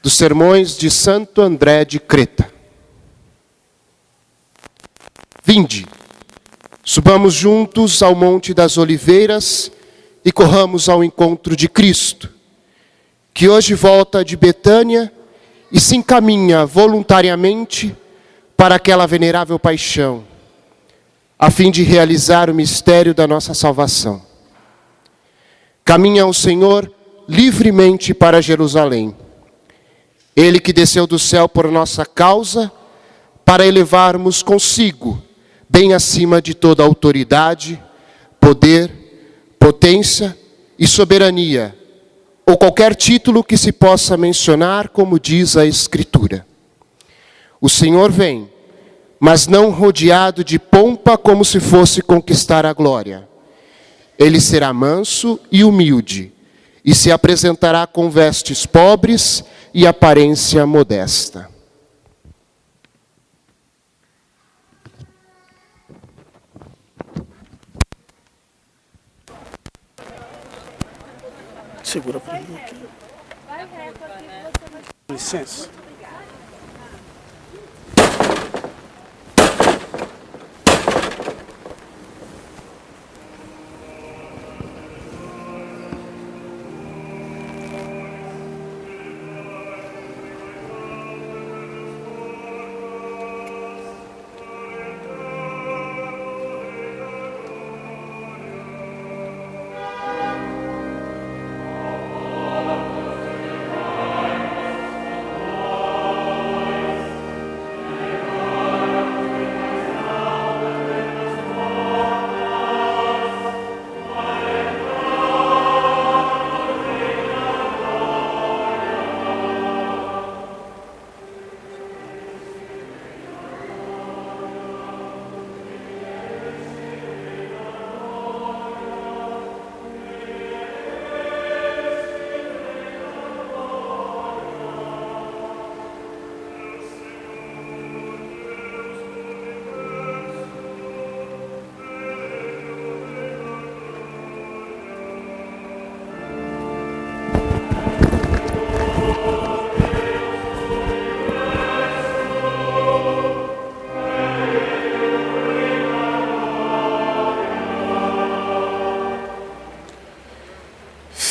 dos sermões de Santo André de Creta. Vinde, subamos juntos ao Monte das Oliveiras e corramos ao encontro de Cristo, que hoje volta de Betânia e se encaminha voluntariamente para aquela venerável paixão, a fim de realizar o mistério da nossa salvação. Caminha o Senhor livremente para Jerusalém. Ele que desceu do céu por nossa causa, para elevarmos consigo, bem acima de toda autoridade, poder, potência e soberania, ou qualquer título que se possa mencionar, como diz a Escritura. O Senhor vem, mas não rodeado de pompa como se fosse conquistar a glória. Ele será manso e humilde, e se apresentará com vestes pobres e aparência modesta. Segura para mim aqui. Licença.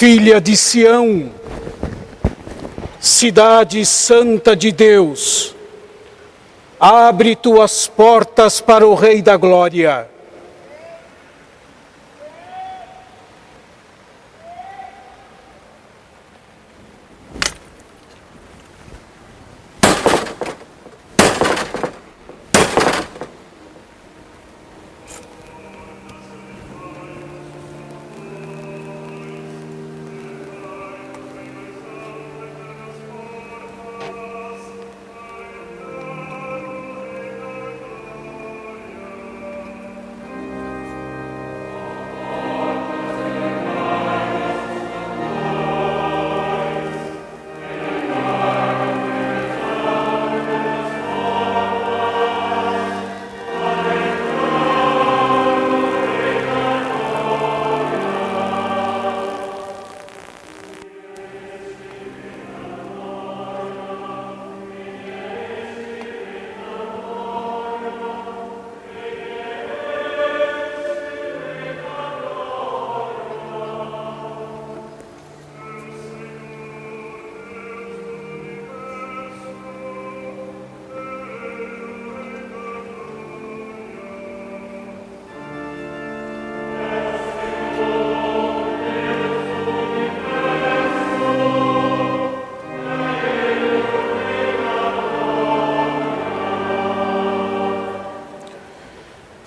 Filha de Sião, cidade santa de Deus, abre tuas portas para o Rei da Glória.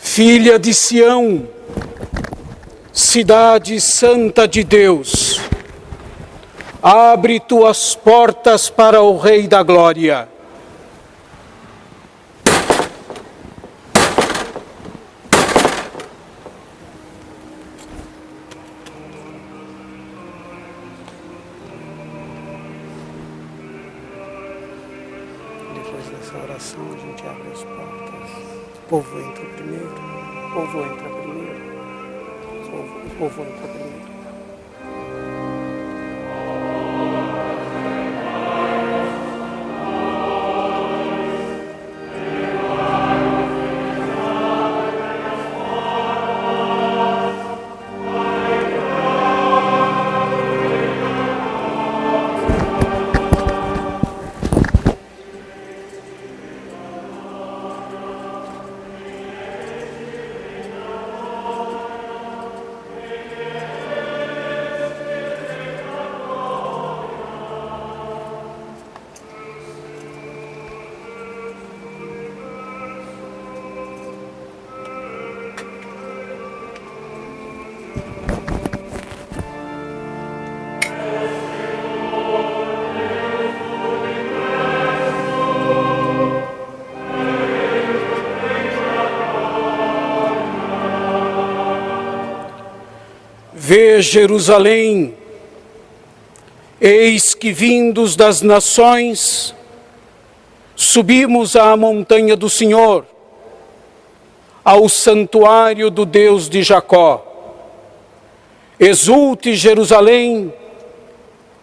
Filha de Sião, cidade santa de Deus, abre tuas portas para o Rei da Glória. Depois dessa oração, a gente abre as portas. O povo entra primeiro. O povo entra primeiro. O povo entra primeiro. Vê Jerusalém, eis que vindos das nações, subimos à montanha do Senhor, ao santuário do Deus de Jacó. Exulte Jerusalém,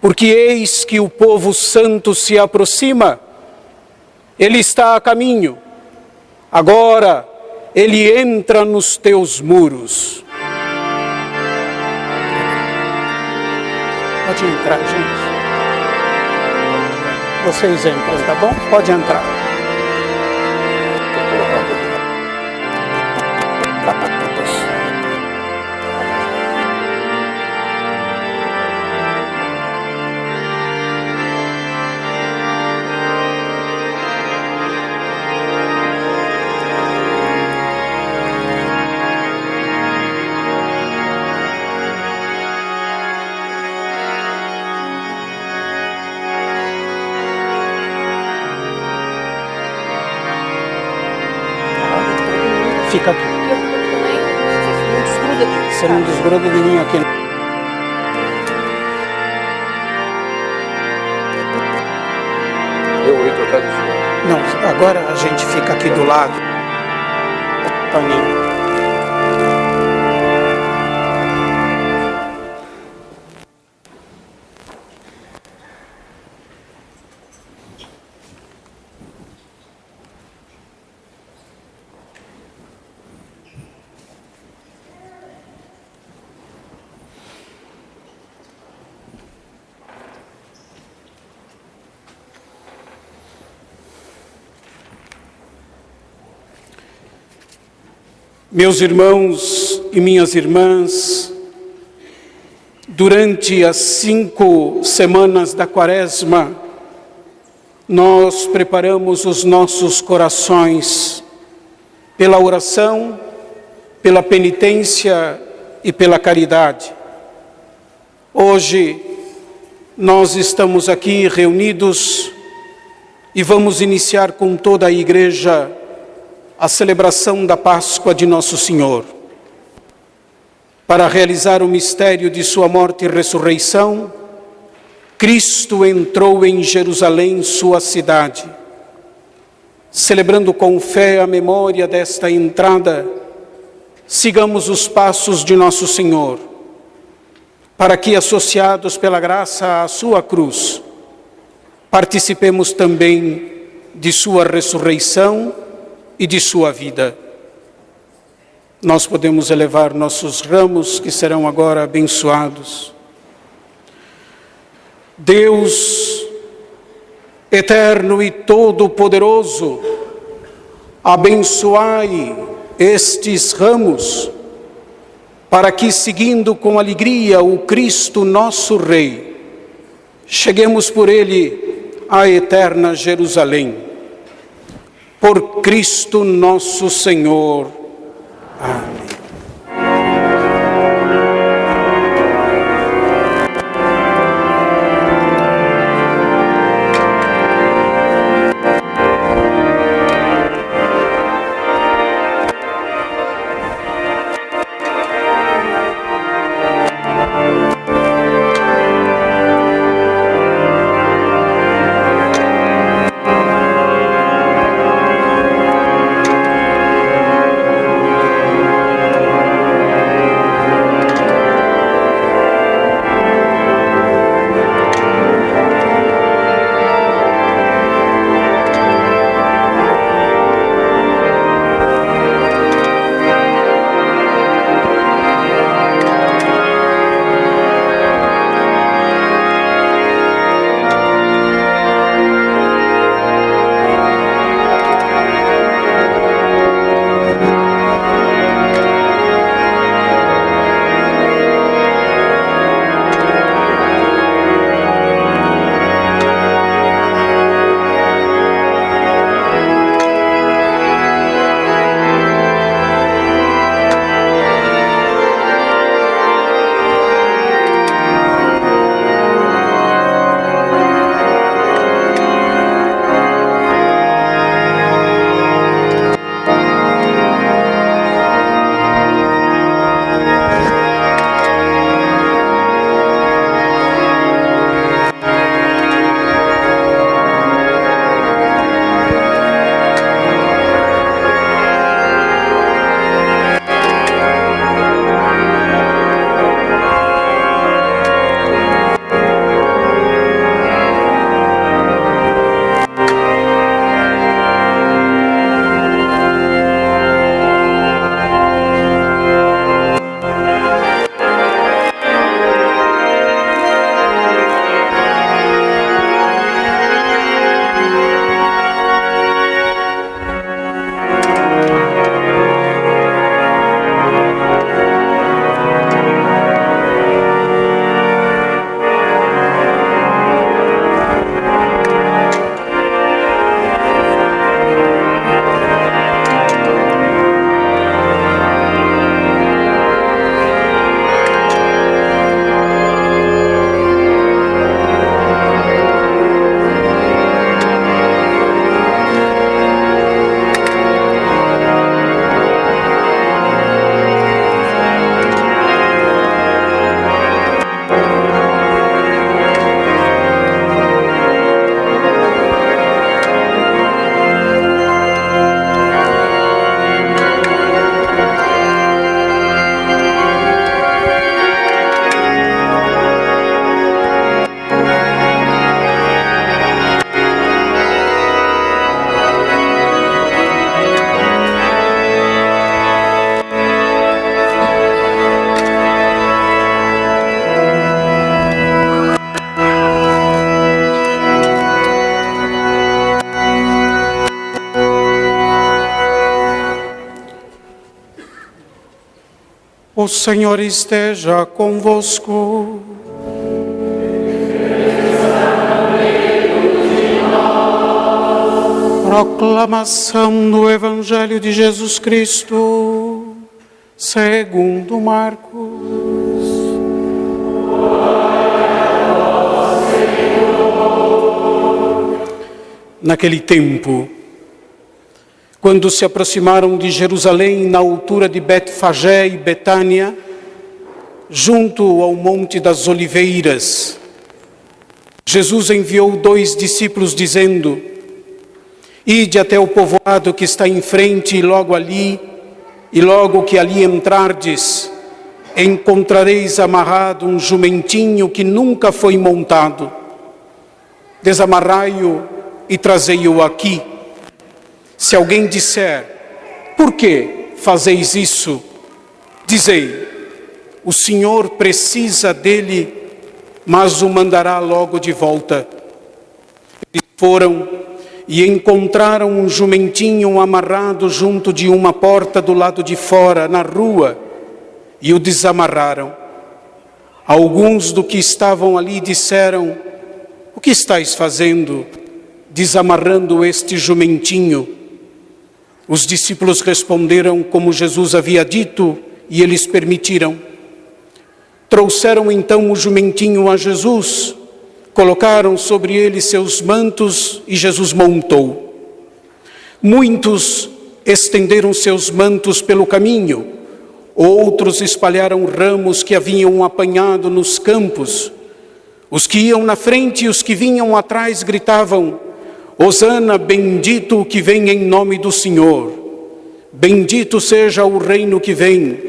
porque eis que o povo santo se aproxima, ele está a caminho, agora ele entra nos teus muros. Pode entrar, gente. Vocês entram, tá bom? Pode entrar. Fica aqui. Você não desgruda de mim aqui. Eu entro atrás do senhor. Não, agora a gente fica aqui do lado. Paninho. Meus irmãos e minhas irmãs, durante as 5 semanas da Quaresma, nós preparamos os nossos corações pela oração, pela penitência e pela caridade. Hoje, nós estamos aqui reunidos e vamos iniciar com toda a Igreja a celebração da Páscoa de Nosso Senhor. Para realizar o mistério de sua morte e ressurreição, Cristo entrou em Jerusalém, sua cidade. Celebrando com fé a memória desta entrada, sigamos os passos de Nosso Senhor, para que, associados pela graça à sua cruz, participemos também de sua ressurreição e de sua vida. Nós podemos elevar nossos ramos, que serão agora abençoados. Deus, eterno e todo-poderoso, abençoai estes ramos, para que, seguindo com alegria o Cristo nosso Rei, cheguemos por ele à eterna Jerusalém. Por Cristo nosso Senhor. Amém. O Senhor esteja convosco. Proclamação do Evangelho de Jesus Cristo, segundo Marcos. Naquele tempo, quando se aproximaram de Jerusalém, na altura de Betfagé e Betânia, junto ao Monte das Oliveiras, Jesus enviou 2 discípulos, dizendo: Ide até o povoado que está em frente, e logo que ali entrardes, encontrareis amarrado um jumentinho que nunca foi montado. Desamarrai-o e trazei-o aqui. Se alguém disser: por que fazeis isso? Dizei: o Senhor precisa dele, mas o mandará logo de volta. Eles foram e encontraram um jumentinho amarrado junto de uma porta do lado de fora, na rua, e o desamarraram. Alguns do que estavam ali disseram: o que estáis fazendo, desamarrando este jumentinho? Os discípulos responderam como Jesus havia dito, e eles permitiram. Trouxeram então o jumentinho a Jesus, colocaram sobre ele seus mantos e Jesus montou. Muitos estenderam seus mantos pelo caminho, outros espalharam ramos que haviam apanhado nos campos. Os que iam na frente e os que vinham atrás gritavam: Hosana, bendito o que vem em nome do Senhor. Bendito seja o reino que vem,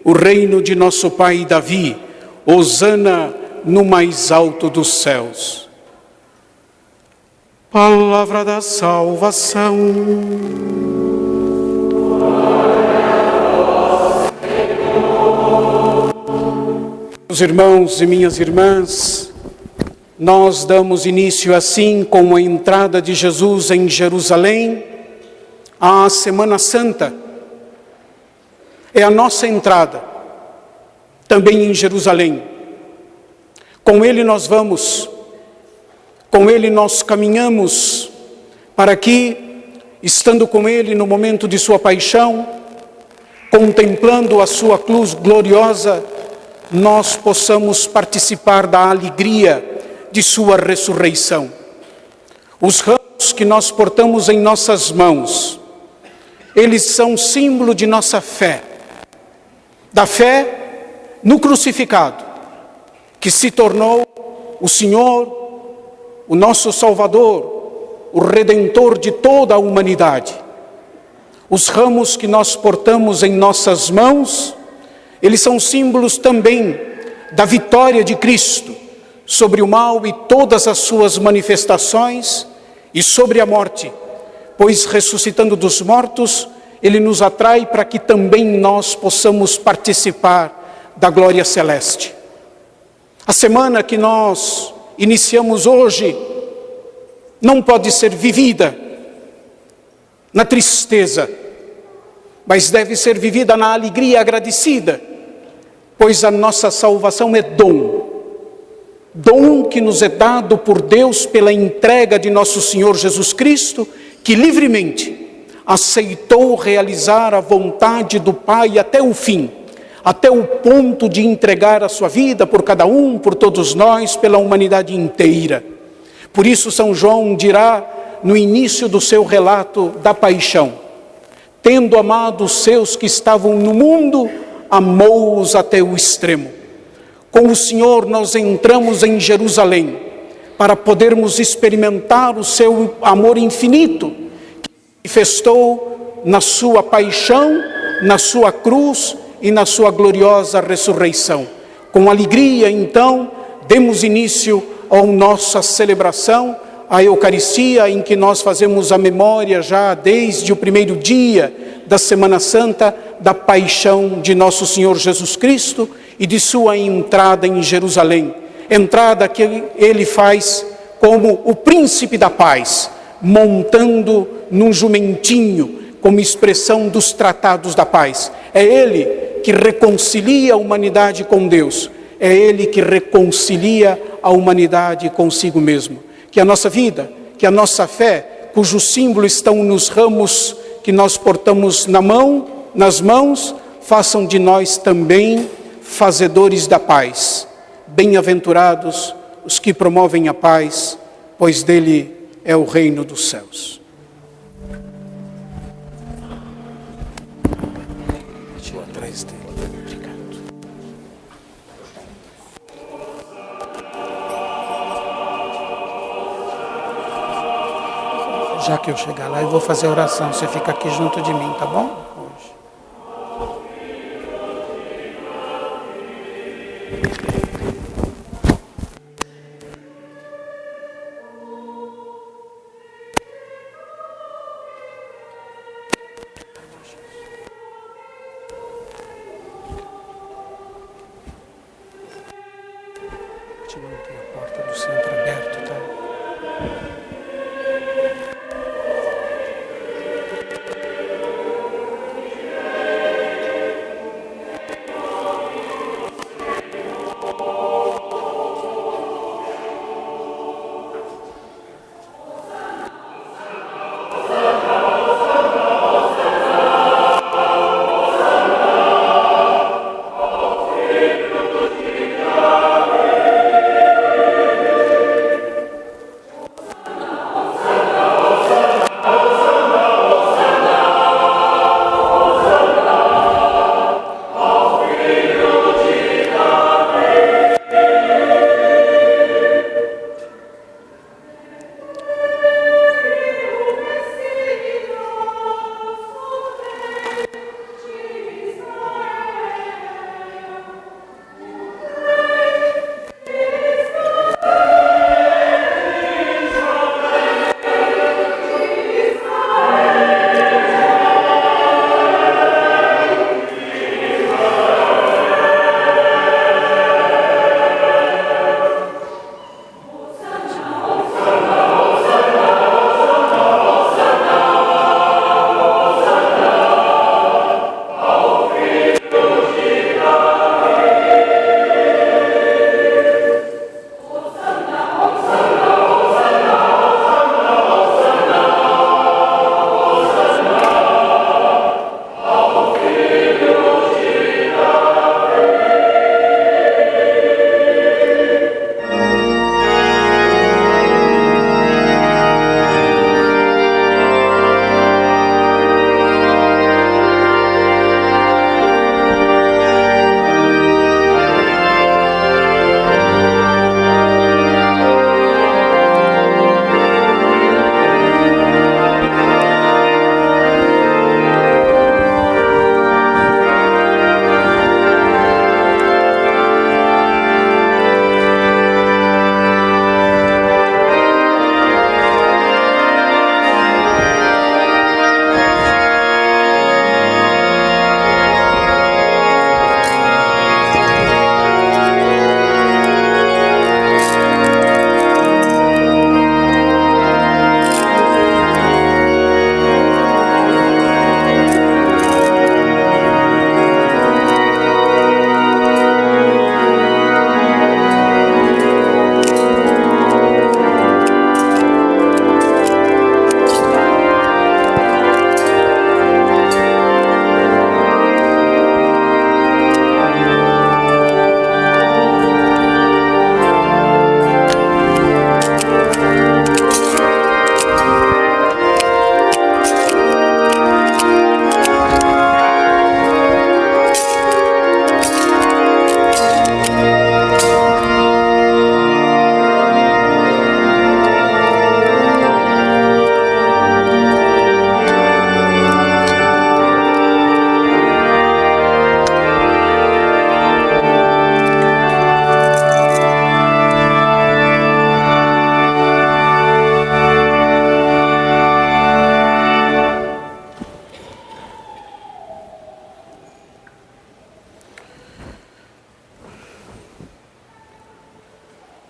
o reino de nosso pai Davi. Hosana no mais alto dos céus. Palavra da salvação. Meus irmãos e minhas irmãs, nós damos início assim com a entrada de Jesus em Jerusalém, à Semana Santa. É a nossa entrada, também em Jerusalém. Com Ele nós vamos, com Ele nós caminhamos, para que, estando com Ele no momento de sua paixão, contemplando a sua cruz gloriosa, nós possamos participar da alegria de sua ressurreição. Os ramos que nós portamos em nossas mãos, eles são símbolo de nossa fé, da fé no crucificado, que se tornou o Senhor, o nosso Salvador, o Redentor de toda a humanidade. Os ramos que nós portamos em nossas mãos, eles são símbolos também da vitória de Cristo sobre o mal e todas as suas manifestações, e sobre a morte, pois ressuscitando dos mortos, Ele nos atrai para que também nós possamos participar da glória celeste. A semana que nós iniciamos hoje não pode ser vivida na tristeza, mas deve ser vivida na alegria agradecida, pois a nossa salvação é dom que nos é dado por Deus pela entrega de nosso Senhor Jesus Cristo, que livremente aceitou realizar a vontade do Pai até o fim, até o ponto de entregar a sua vida por cada um, por todos nós, pela humanidade inteira. Por isso São João dirá no início do seu relato da paixão: tendo amado os seus que estavam no mundo, amou-os até o extremo. Com o Senhor nós entramos em Jerusalém para podermos experimentar o seu amor infinito, que se manifestou na sua paixão, na sua cruz e na sua gloriosa ressurreição. Com alegria, então, demos início à nossa celebração, a Eucaristia, em que nós fazemos a memória já desde o primeiro dia da Semana Santa, da paixão de nosso Senhor Jesus Cristo e de sua entrada em Jerusalém. Entrada que Ele faz como o príncipe da paz, montando num jumentinho como expressão dos tratados da paz. É Ele que reconcilia a humanidade com Deus. É Ele que reconcilia a humanidade consigo mesmo. Que a nossa vida, que a nossa fé, cujo símbolo estão nos ramos que nós portamos nas mãos, façam de nós também fazedores da paz. Bem-aventurados os que promovem a paz, pois dele é o reino dos céus. Deixa eu atrás dele. Obrigado. Já que eu chegar lá, eu vou fazer a oração. Você fica aqui junto de mim, tá bom? Te manter a porta do centro aberta, tá?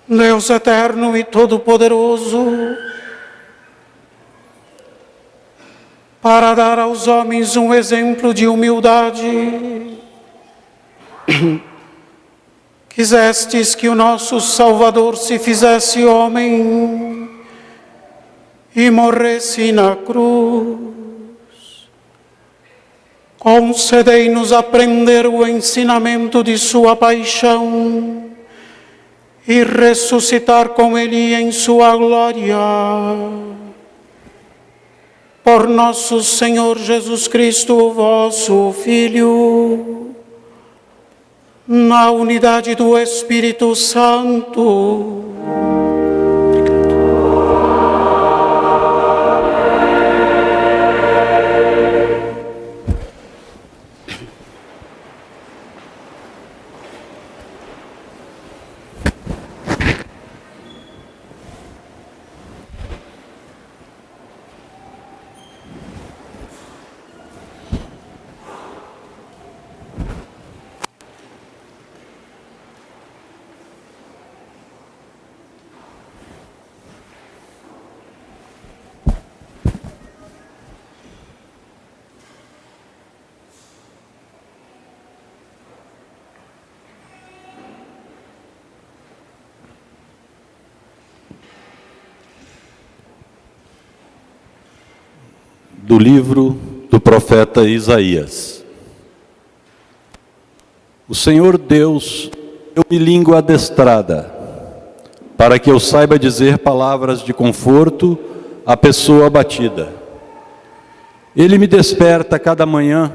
Deus eterno e todo-poderoso, para dar aos homens um exemplo de humildade. Quisestes que o nosso Salvador se fizesse homem e morresse na cruz. Concedei-nos aprender o ensinamento de sua paixão e ressuscitar com ele em sua glória. Por nosso Senhor Jesus Cristo, vosso Filho, na unidade do Espírito Santo. Do livro do profeta Isaías. O Senhor Deus deu-me língua adestrada, para que eu saiba dizer palavras de conforto à pessoa abatida. Ele me desperta cada manhã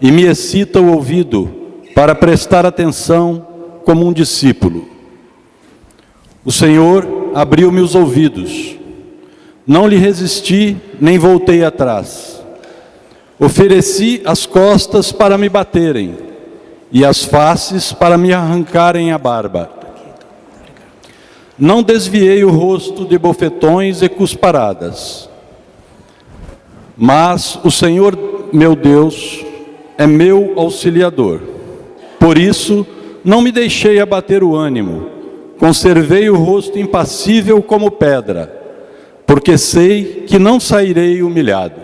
e me excita o ouvido para prestar atenção como um discípulo. O Senhor abriu-me os ouvidos. Não lhe resisti, nem voltei atrás. Ofereci as costas para me baterem, e as faces para me arrancarem a barba. Não desviei o rosto de bofetões e cusparadas. Mas o Senhor, meu Deus, é meu auxiliador. Por isso, não me deixei abater o ânimo. Conservei o rosto impassível como pedra, porque sei que não sairei humilhado.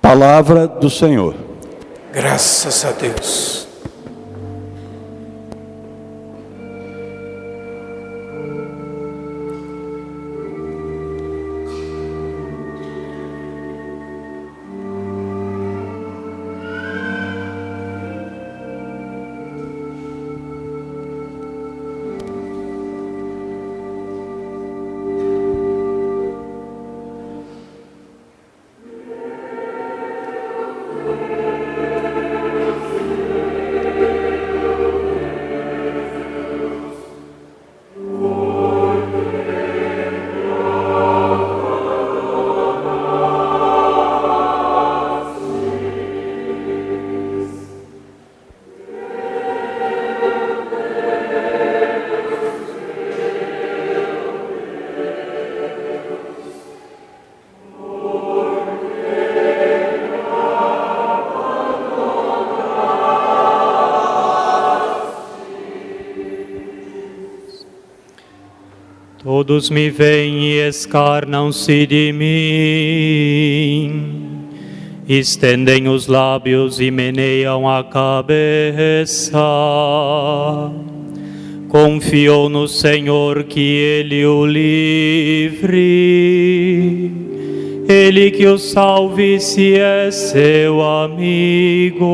Palavra do Senhor. Graças a Deus. Todos me veem e escarnam-se de mim, estendem os lábios e meneiam a cabeça. Confiou no Senhor que Ele o livre, Ele que o salve se é seu amigo.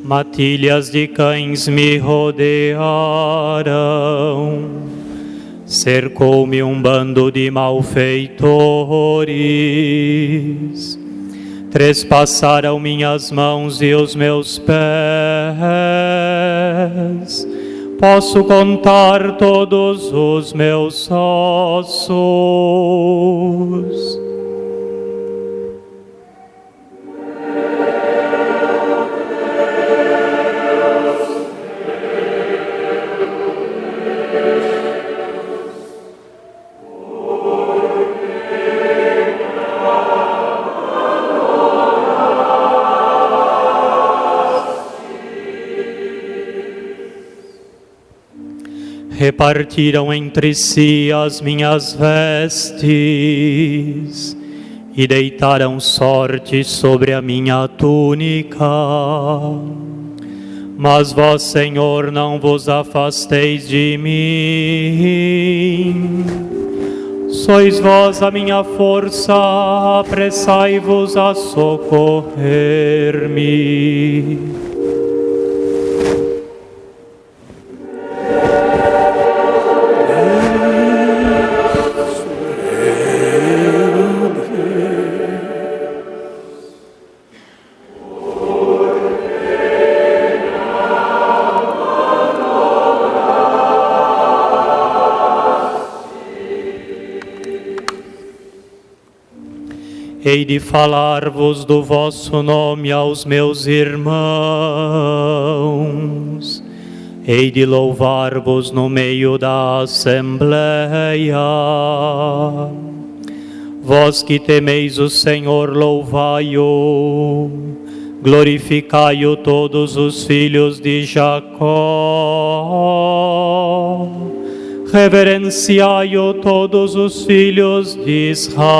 Matilhas de cães me rodearam, cercou-me um bando de malfeitores, trespassaram minhas mãos e os meus pés, posso contar todos os meus ossos. repartiram entre si as minhas vestes e deitaram sorte sobre a minha túnica. Mas vós, Senhor, não vos afasteis de mim. Sois vós a minha força, apressai-vos a socorrer-me. Hei de falar-vos do vosso nome aos meus irmãos. Hei de louvar-vos no meio da assembleia. Vós que temeis o Senhor, louvai-o. Glorificai-o todos os filhos de Jacó. Reverenciai-o todos os filhos de Israel.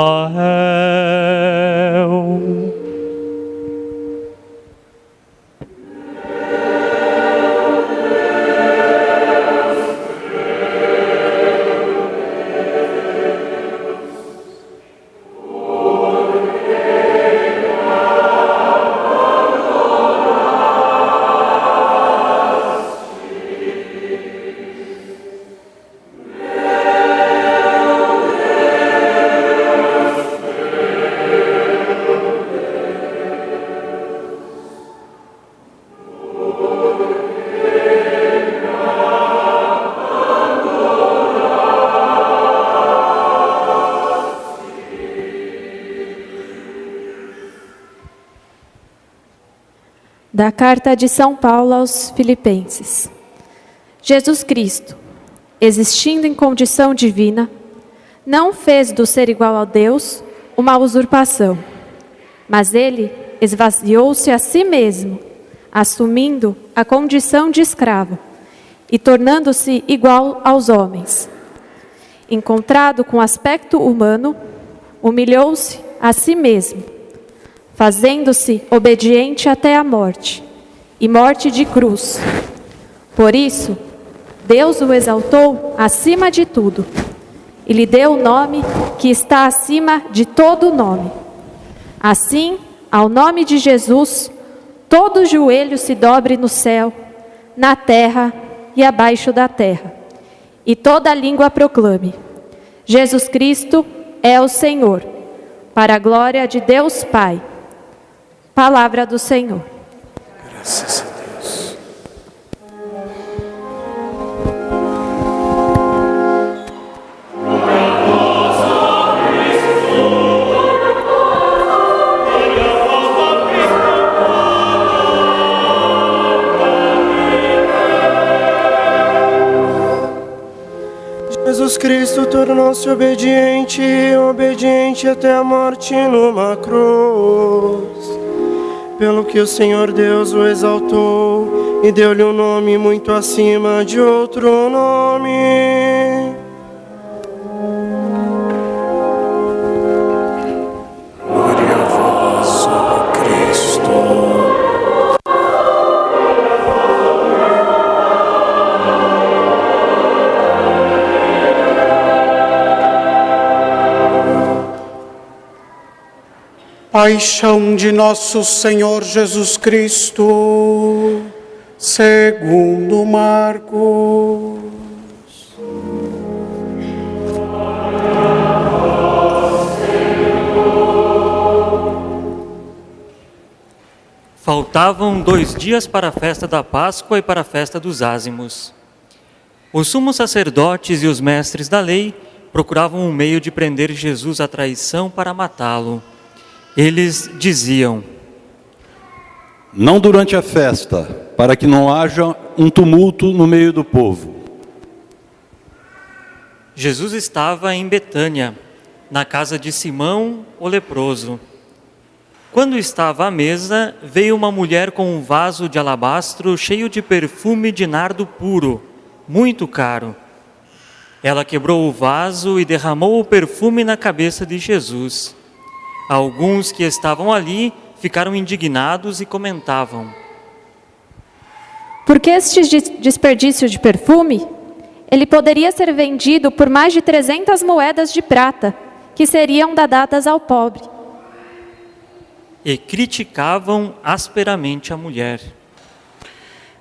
Da Carta de São Paulo aos Filipenses. Jesus Cristo, existindo em condição divina, não fez do ser igual a Deus uma usurpação, mas ele esvaziou-se a si mesmo, assumindo a condição de escravo e tornando-se igual aos homens. Encontrado com aspecto humano, humilhou-se a si mesmo, fazendo-se obediente até a morte, e morte de cruz. Por isso, Deus o exaltou acima de tudo, e lhe deu o nome que está acima de todo nome. Assim, ao nome de Jesus, todo joelho se dobre no céu, na terra e abaixo da terra, e toda língua proclame: Jesus Cristo é o Senhor, para a glória de Deus Pai. Palavra do Senhor. Graças a Deus. Jesus Cristo tornou-se obediente, obediente até a morte numa cruz. Pelo que o Senhor Deus o exaltou e deu-lhe um nome muito acima de outro nome. Glória a vós, ó Cristo. Paixão de nosso Senhor Jesus Cristo, segundo Marcos. Faltavam 2 dias para a festa da Páscoa e para a festa dos ázimos. Os sumos sacerdotes e os mestres da lei procuravam um meio de prender Jesus à traição para matá-lo. Eles diziam: não durante a festa, para que não haja um tumulto no meio do povo. Jesus estava em Betânia, na casa de Simão, o leproso. Quando estava à mesa, veio uma mulher com um vaso de alabastro cheio de perfume de nardo puro, muito caro. Ela quebrou o vaso e derramou o perfume na cabeça de Jesus. Alguns que estavam ali ficaram indignados e comentavam: Por que este desperdício de perfume? Ele poderia ser vendido por mais de 300 moedas de prata, que seriam dadas ao pobre. E criticavam asperamente a mulher.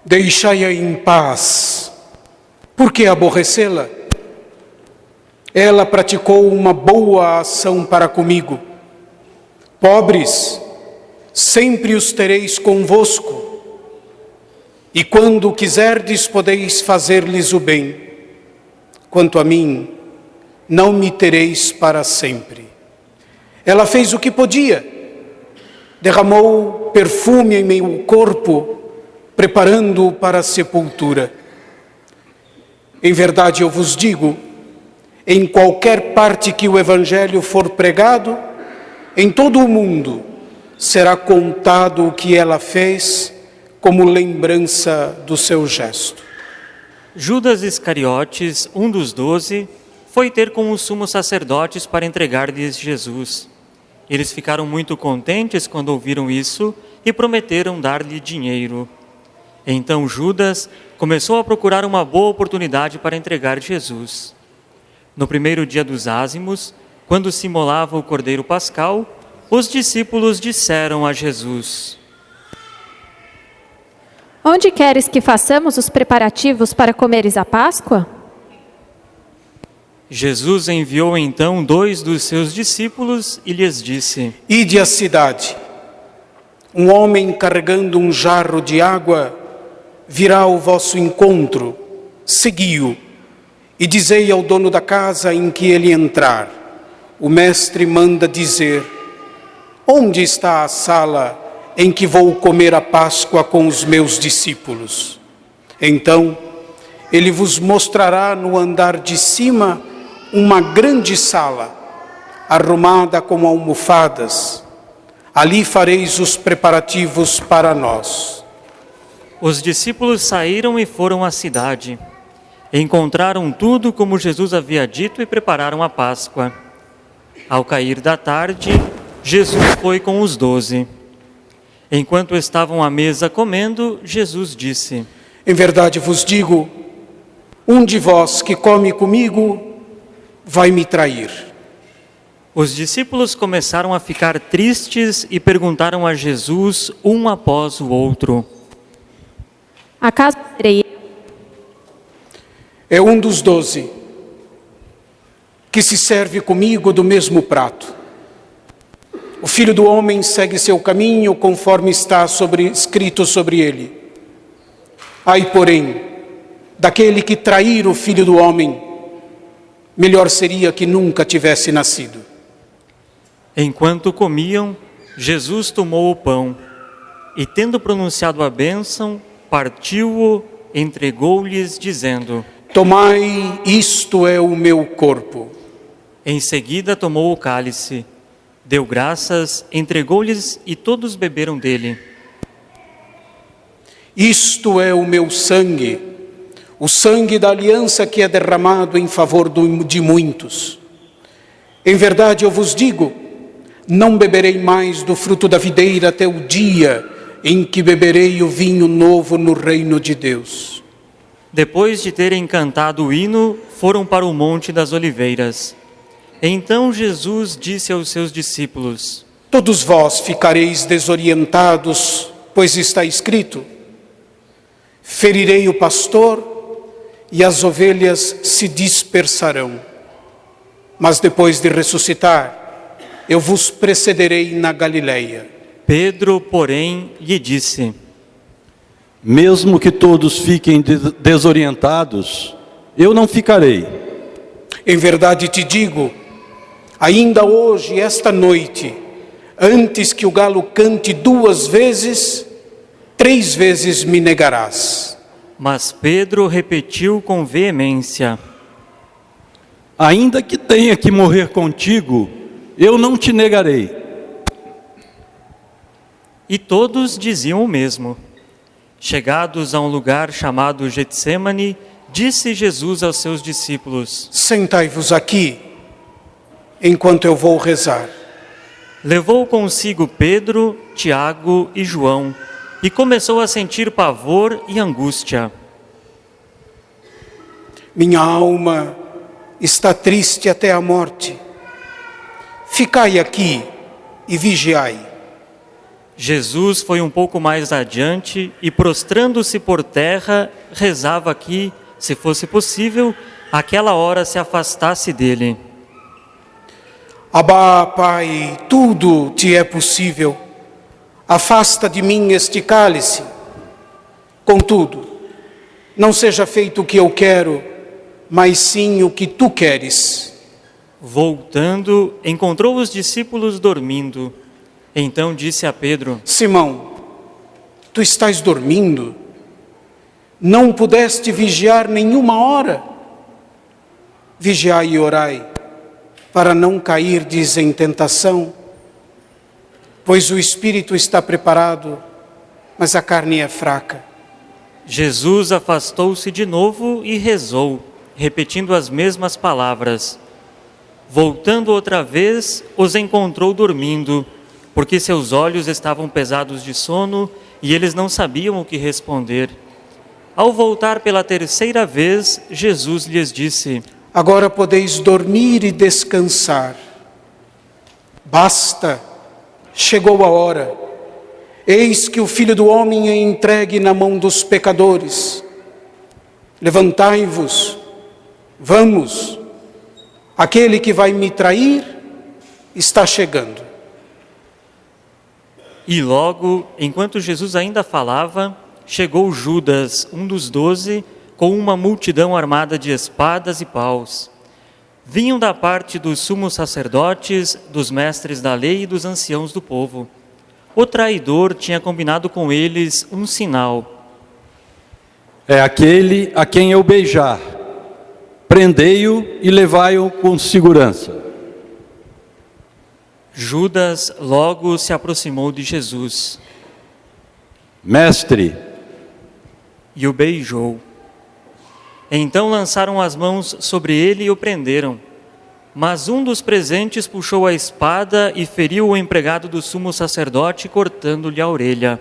Deixai-a em paz. Por que aborrecê-la? Ela praticou uma boa ação para comigo. Pobres, sempre os tereis convosco, e quando quiserdes podeis fazer-lhes o bem. Quanto a mim, não me tereis para sempre. Ela fez o que podia, derramou perfume em meu corpo, preparando-o para a sepultura. Em verdade eu vos digo, em qualquer parte que o Evangelho for pregado, em todo o mundo será contado o que ela fez como lembrança do seu gesto. Judas Iscariotes, um dos 12, foi ter com os sumos sacerdotes para entregar-lhes Jesus. Eles ficaram muito contentes quando ouviram isso e prometeram dar-lhe dinheiro. Então Judas começou a procurar uma boa oportunidade para entregar Jesus. No primeiro dia dos ázimos, quando se imolava o cordeiro pascal, os discípulos disseram a Jesus: Onde queres que façamos os preparativos para comeres a Páscoa? Jesus enviou então 2 dos seus discípulos e lhes disse: Ide à cidade. Um homem carregando um jarro de água virá ao vosso encontro. Segui-o e dizei ao dono da casa em que ele entrar: o mestre manda dizer: onde está a sala em que vou comer a Páscoa com os meus discípulos? Então ele vos mostrará no andar de cima uma grande sala, arrumada com almofadas. Ali fareis os preparativos para nós. Os discípulos saíram e foram à cidade. Encontraram tudo como Jesus havia dito e prepararam a Páscoa. Ao cair da tarde, Jesus foi com os 12. Enquanto estavam à mesa comendo, Jesus disse: Em verdade vos digo, um de vós que come comigo vai me trair. Os discípulos começaram a ficar tristes e perguntaram a Jesus, um após o outro: Acaso serei eu? É um dos 12 que se serve comigo do mesmo prato. O Filho do Homem segue seu caminho conforme está escrito sobre ele. Ai, porém, daquele que trair o Filho do Homem, melhor seria que nunca tivesse nascido. Enquanto comiam, Jesus tomou o pão e, tendo pronunciado a bênção, partiu-o, entregou-lhes, dizendo: Tomai, isto é o meu corpo. Em seguida tomou o cálice, deu graças, entregou-lhes e todos beberam dele. Isto é o meu sangue, o sangue da aliança que é derramado em favor de muitos. Em verdade eu vos digo, não beberei mais do fruto da videira até o dia em que beberei o vinho novo no reino de Deus. Depois de terem cantado o hino, foram para o Monte das Oliveiras. Então Jesus disse aos seus discípulos: Todos vós ficareis desorientados, pois está escrito: ferirei o pastor e as ovelhas se dispersarão. Mas depois de ressuscitar, eu vos precederei na Galileia. Pedro, porém, lhe disse: Mesmo que todos fiquem desorientados, eu não ficarei. Em verdade te digo, ainda hoje, esta noite, antes que o galo cante 2 vezes, 3 vezes me negarás. Mas Pedro repetiu com veemência: Ainda que tenha que morrer contigo, eu não te negarei. E todos diziam o mesmo. Chegados a um lugar chamado Getsêmani, Disse Jesus aos seus discípulos: Sentai-vos aqui, enquanto eu vou rezar. Levou consigo Pedro, Tiago e João e começou a sentir pavor e angústia. Minha alma está triste até a morte. Ficai aqui e vigiai. Jesus foi um pouco mais adiante e, prostrando-se por terra, rezava que, se fosse possível, aquela hora se afastasse dele. Abá, Pai, tudo te é possível. Afasta de mim este cálice. Contudo, não seja feito o que eu quero, mas sim o que tu queres. Voltando, encontrou os discípulos dormindo. Então disse a Pedro: Simão, tu estás dormindo? Não pudeste vigiar nenhuma hora? Vigiai e orai, para não cairdes em tentação, pois o espírito está preparado, mas a carne é fraca. Jesus afastou-se de novo e rezou, repetindo as mesmas palavras. Voltando outra vez, os encontrou dormindo, porque seus olhos estavam pesados de sono e eles não sabiam o que responder. Ao voltar pela terceira vez, Jesus lhes disse: Agora podeis dormir e descansar. Basta, chegou a hora. Eis que o Filho do Homem é entregue na mão dos pecadores. Levantai-vos, vamos. Aquele que vai me trair está chegando. E logo, enquanto Jesus ainda falava, chegou Judas, um dos 12, com uma multidão armada de espadas e paus. Vinham da parte dos sumos sacerdotes, dos mestres da lei e dos anciãos do povo. O traidor tinha combinado com eles um sinal. É aquele a quem eu beijar. Prendei-o e levai-o com segurança. Judas logo se aproximou de Jesus Mestre, e o beijou. Então lançaram as mãos sobre ele e o prenderam. Mas um dos presentes puxou a espada e feriu o empregado do sumo sacerdote, cortando-lhe a orelha.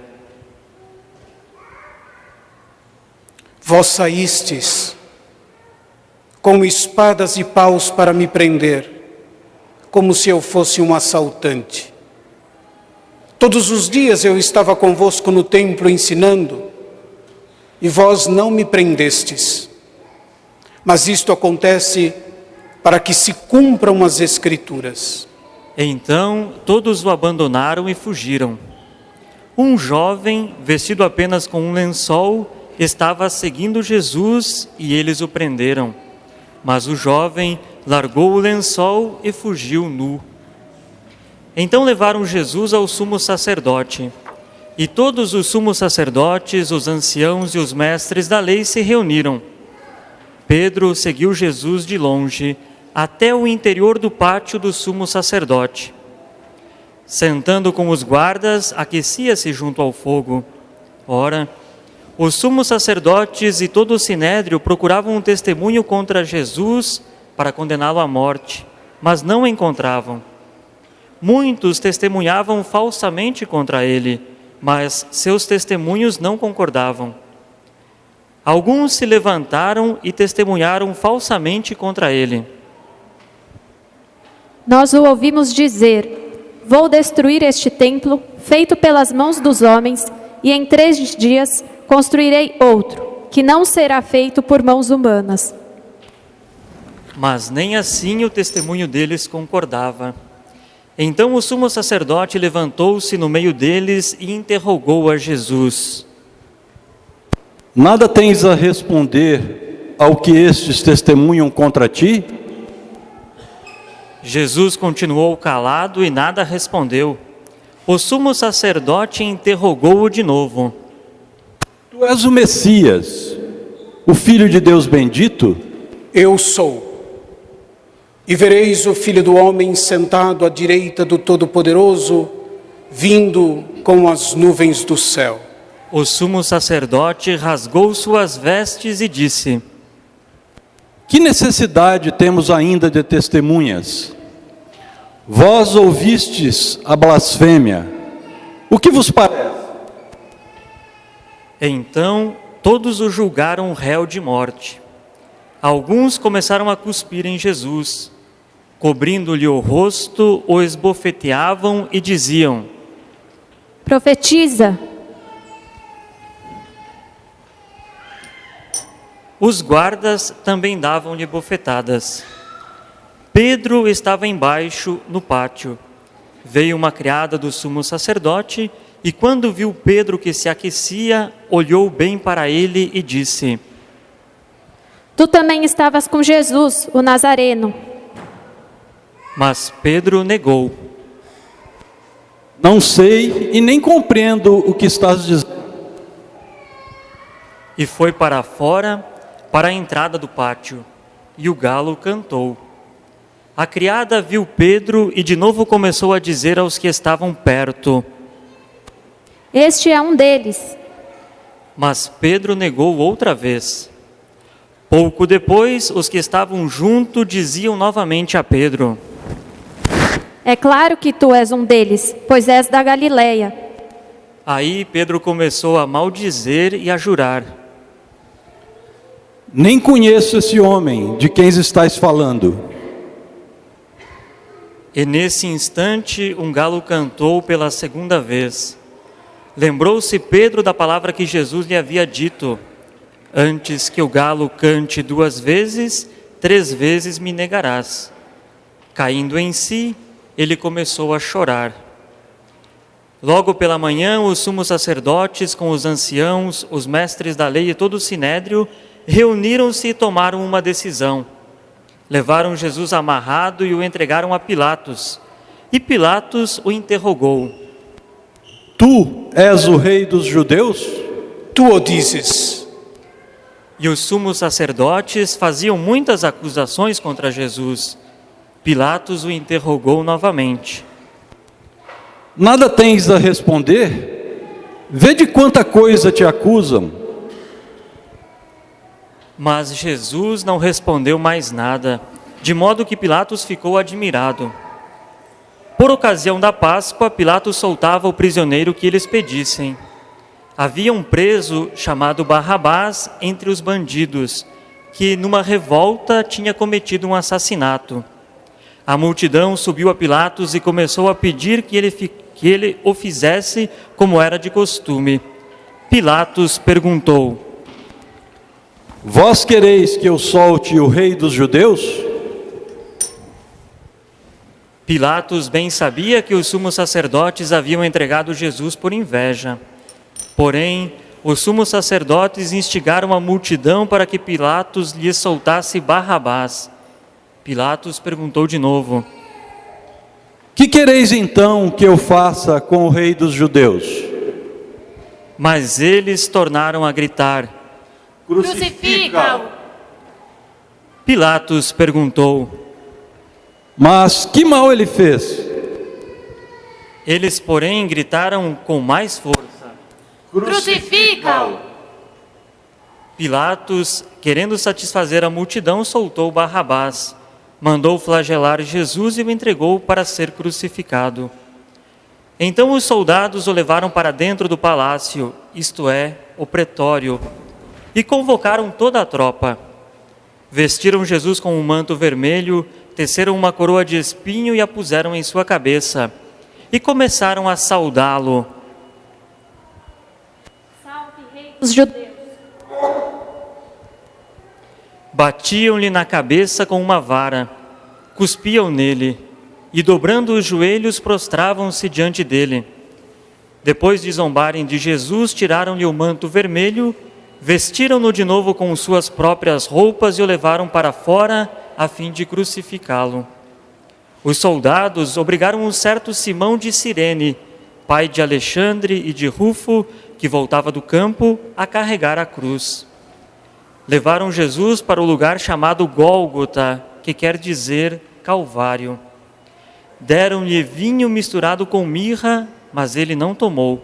Vós saístes com espadas e paus para me prender, como se eu fosse um assaltante. Todos os dias eu estava convosco no templo ensinando, e vós não me prendestes. Mas isto acontece para que se cumpram as Escrituras. Então todos o abandonaram e fugiram. Um jovem, vestido apenas com um lençol, estava seguindo Jesus e eles o prenderam. Mas o jovem largou o lençol e fugiu nu. Então levaram Jesus ao sumo sacerdote. E todos os sumos sacerdotes, os anciãos e os mestres da lei se reuniram. Pedro seguiu Jesus de longe, até o interior do pátio do sumo sacerdote. Sentando com os guardas, aquecia-se junto ao fogo. Ora, os sumos sacerdotes e todo o sinédrio procuravam um testemunho contra Jesus para condená-lo à morte, mas não o encontravam. Muitos testemunhavam falsamente contra ele, mas seus testemunhos não concordavam. Alguns se levantaram e testemunharam falsamente contra ele. Nós o ouvimos dizer: vou destruir este templo, feito pelas mãos dos homens, e em 3 dias construirei outro, que não será feito por mãos humanas. Mas nem assim o testemunho deles concordava. Então o sumo sacerdote levantou-se no meio deles e interrogou a Jesus: nada tens a responder ao que estes testemunham contra ti? Jesus continuou calado e nada respondeu. O sumo sacerdote interrogou-o de novo: Tu és o Messias, o Filho de Deus bendito? Eu sou. E vereis o Filho do Homem sentado à direita do Todo-Poderoso, vindo com as nuvens do céu. O sumo sacerdote rasgou suas vestes e disse: Que necessidade temos ainda de testemunhas? Vós ouvistes a blasfêmia. O que vos parece? Então todos o julgaram réu de morte. Alguns começaram a cuspir em Jesus. Cobrindo-lhe o rosto, o esbofeteavam e diziam: Profetiza. Os guardas também davam-lhe bofetadas. Pedro estava embaixo, no pátio. Veio uma criada do sumo sacerdote e, quando viu Pedro que se aquecia, olhou bem para ele e disse: Tu também estavas com Jesus, o Nazareno. Mas Pedro negou. Não sei e nem compreendo o que estás dizendo. E foi para fora, para a entrada do pátio, e o galo cantou. A criada viu Pedro e de novo começou a dizer aos que estavam perto. Este é um deles. Mas Pedro negou outra vez. Pouco depois, os que estavam junto diziam novamente a Pedro: É claro que tu és um deles, pois és da Galileia. Aí Pedro começou a maldizer e a jurar: Nem conheço esse homem de quem estáis falando. E nesse instante um galo cantou pela segunda vez. Lembrou-se Pedro da palavra que Jesus lhe havia dito: Antes que o galo cante 2 vezes, 3 vezes me negarás. Caindo em si, ele começou a chorar. Logo pela manhã, os sumos sacerdotes, com os anciãos, os mestres da lei e todo o sinédrio, reuniram-se e tomaram uma decisão. Levaram Jesus amarrado e o entregaram a Pilatos. E Pilatos o interrogou: Tu és o rei dos judeus? Tu o dizes. E os sumos sacerdotes faziam muitas acusações contra Jesus. Pilatos o interrogou novamente: Nada tens a responder? Vê de quanta coisa te acusam. Mas Jesus não respondeu mais nada, de modo que Pilatos ficou admirado. Por ocasião da Páscoa, Pilatos soltava o prisioneiro que eles pedissem. Havia um preso chamado Barrabás entre os bandidos, que numa revolta tinha cometido um assassinato. A multidão subiu a Pilatos e começou a pedir que ele o fizesse como era de costume. Pilatos perguntou: Vós quereis que eu solte o rei dos judeus? Pilatos bem sabia que os sumos sacerdotes haviam entregado Jesus por inveja. Porém, os sumos sacerdotes instigaram a multidão para que Pilatos lhe soltasse Barrabás. Pilatos perguntou de novo: Que quereis então que eu faça com o rei dos judeus? Mas eles tornaram a gritar: Crucifica-o! Pilatos perguntou: Mas que mal ele fez? Eles, porém, gritaram com mais força: Crucifica-o! Pilatos, querendo satisfazer a multidão, soltou Barrabás, mandou flagelar Jesus e o entregou para ser crucificado. Então os soldados o levaram para dentro do palácio, isto é, o pretório, e convocaram toda a tropa. Vestiram Jesus com um manto vermelho, teceram uma coroa de espinho e a puseram em sua cabeça, e começaram a saudá-lo. Salve, rei dos judeus! Batiam-lhe na cabeça com uma vara, cuspiam nele, e dobrando os joelhos prostravam-se diante dele. Depois de zombarem de Jesus, tiraram-lhe o manto vermelho, vestiram-no de novo com suas próprias roupas e o levaram para fora a fim de crucificá-lo. Os soldados obrigaram um certo Simão de Cirene, pai de Alexandre e de Rufo, que voltava do campo, a carregar a cruz. Levaram Jesus para o lugar chamado Gólgota, que quer dizer Calvário. Deram-lhe vinho misturado com mirra, mas ele não tomou.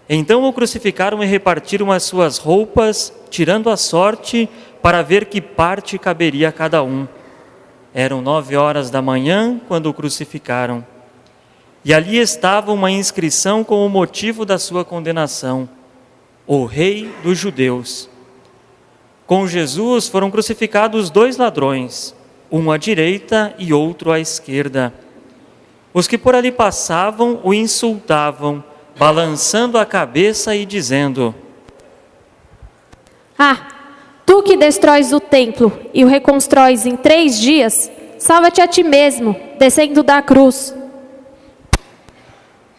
Então o crucificaram e repartiram as suas roupas, tirando a sorte, para ver que parte caberia a cada um. Eram 9 horas da manhã quando o crucificaram. E ali estava uma inscrição com o motivo da sua condenação: o Rei dos Judeus. Com Jesus foram crucificados 2 ladrões, um à direita e outro à esquerda. Os que por ali passavam o insultavam, balançando a cabeça e dizendo: Ah, tu que destróis o templo e o reconstróis em 3 dias, salva-te a ti mesmo, descendo da cruz.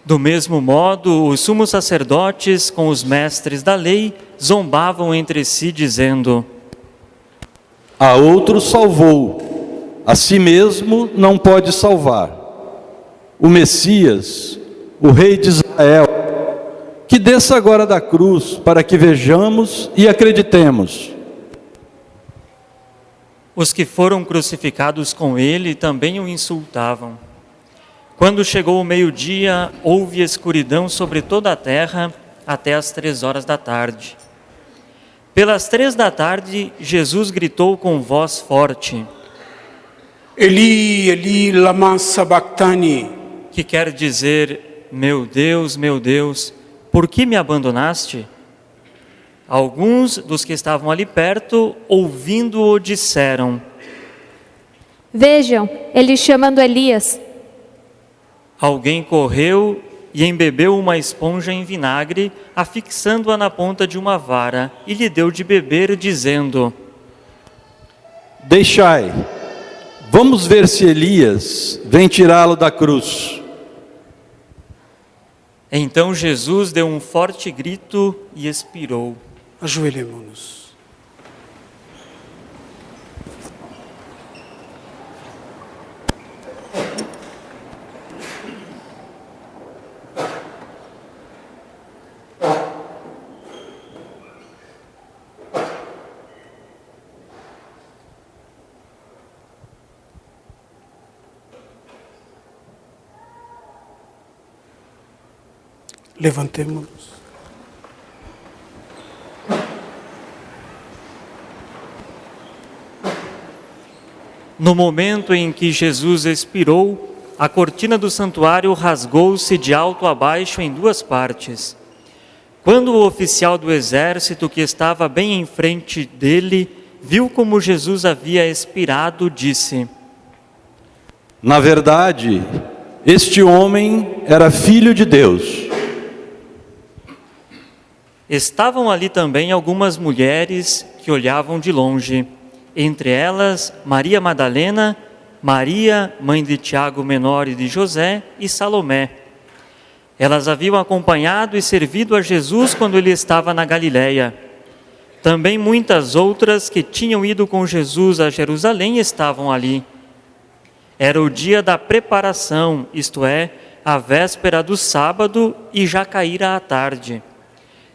Do mesmo modo, os sumos sacerdotes com os mestres da lei zombavam entre si, dizendo: A outro salvou, a si mesmo não pode salvar. O Messias, o Rei de Israel, que desça agora da cruz para que vejamos e acreditemos. Os que foram crucificados com ele também o insultavam. Quando chegou o meio-dia, houve escuridão sobre toda a terra até as 3 horas da tarde. Pelas 3 da tarde, Jesus gritou com voz forte: Eli, Eli, lama sabachthani. que quer dizer: meu Deus, por que me abandonaste? Alguns dos que estavam ali perto, ouvindo-o, disseram: Vejam, ele chamando Elias. Alguém correu e embebeu uma esponja em vinagre, afixando-a na ponta de uma vara, e lhe deu de beber, dizendo: Deixai, vamos ver se Elias vem tirá-lo da cruz. Então Jesus deu um forte grito e expirou. Ajoelhemo-nos. Levantemo-nos. No momento em que Jesus expirou, a cortina do santuário rasgou-se de alto a baixo em 2 partes. Quando o oficial do exército, que estava bem em frente dele, viu como Jesus havia expirado, disse: Na verdade, este homem era filho de Deus. Estavam ali também algumas mulheres que olhavam de longe, entre elas Maria Madalena, Maria, mãe de Tiago menor e de José, e Salomé. Elas haviam acompanhado e servido a Jesus quando ele estava na Galiléia. Também muitas outras que tinham ido com Jesus a Jerusalém estavam ali. Era o dia da preparação, isto é, a véspera do sábado, e já caíra a tarde.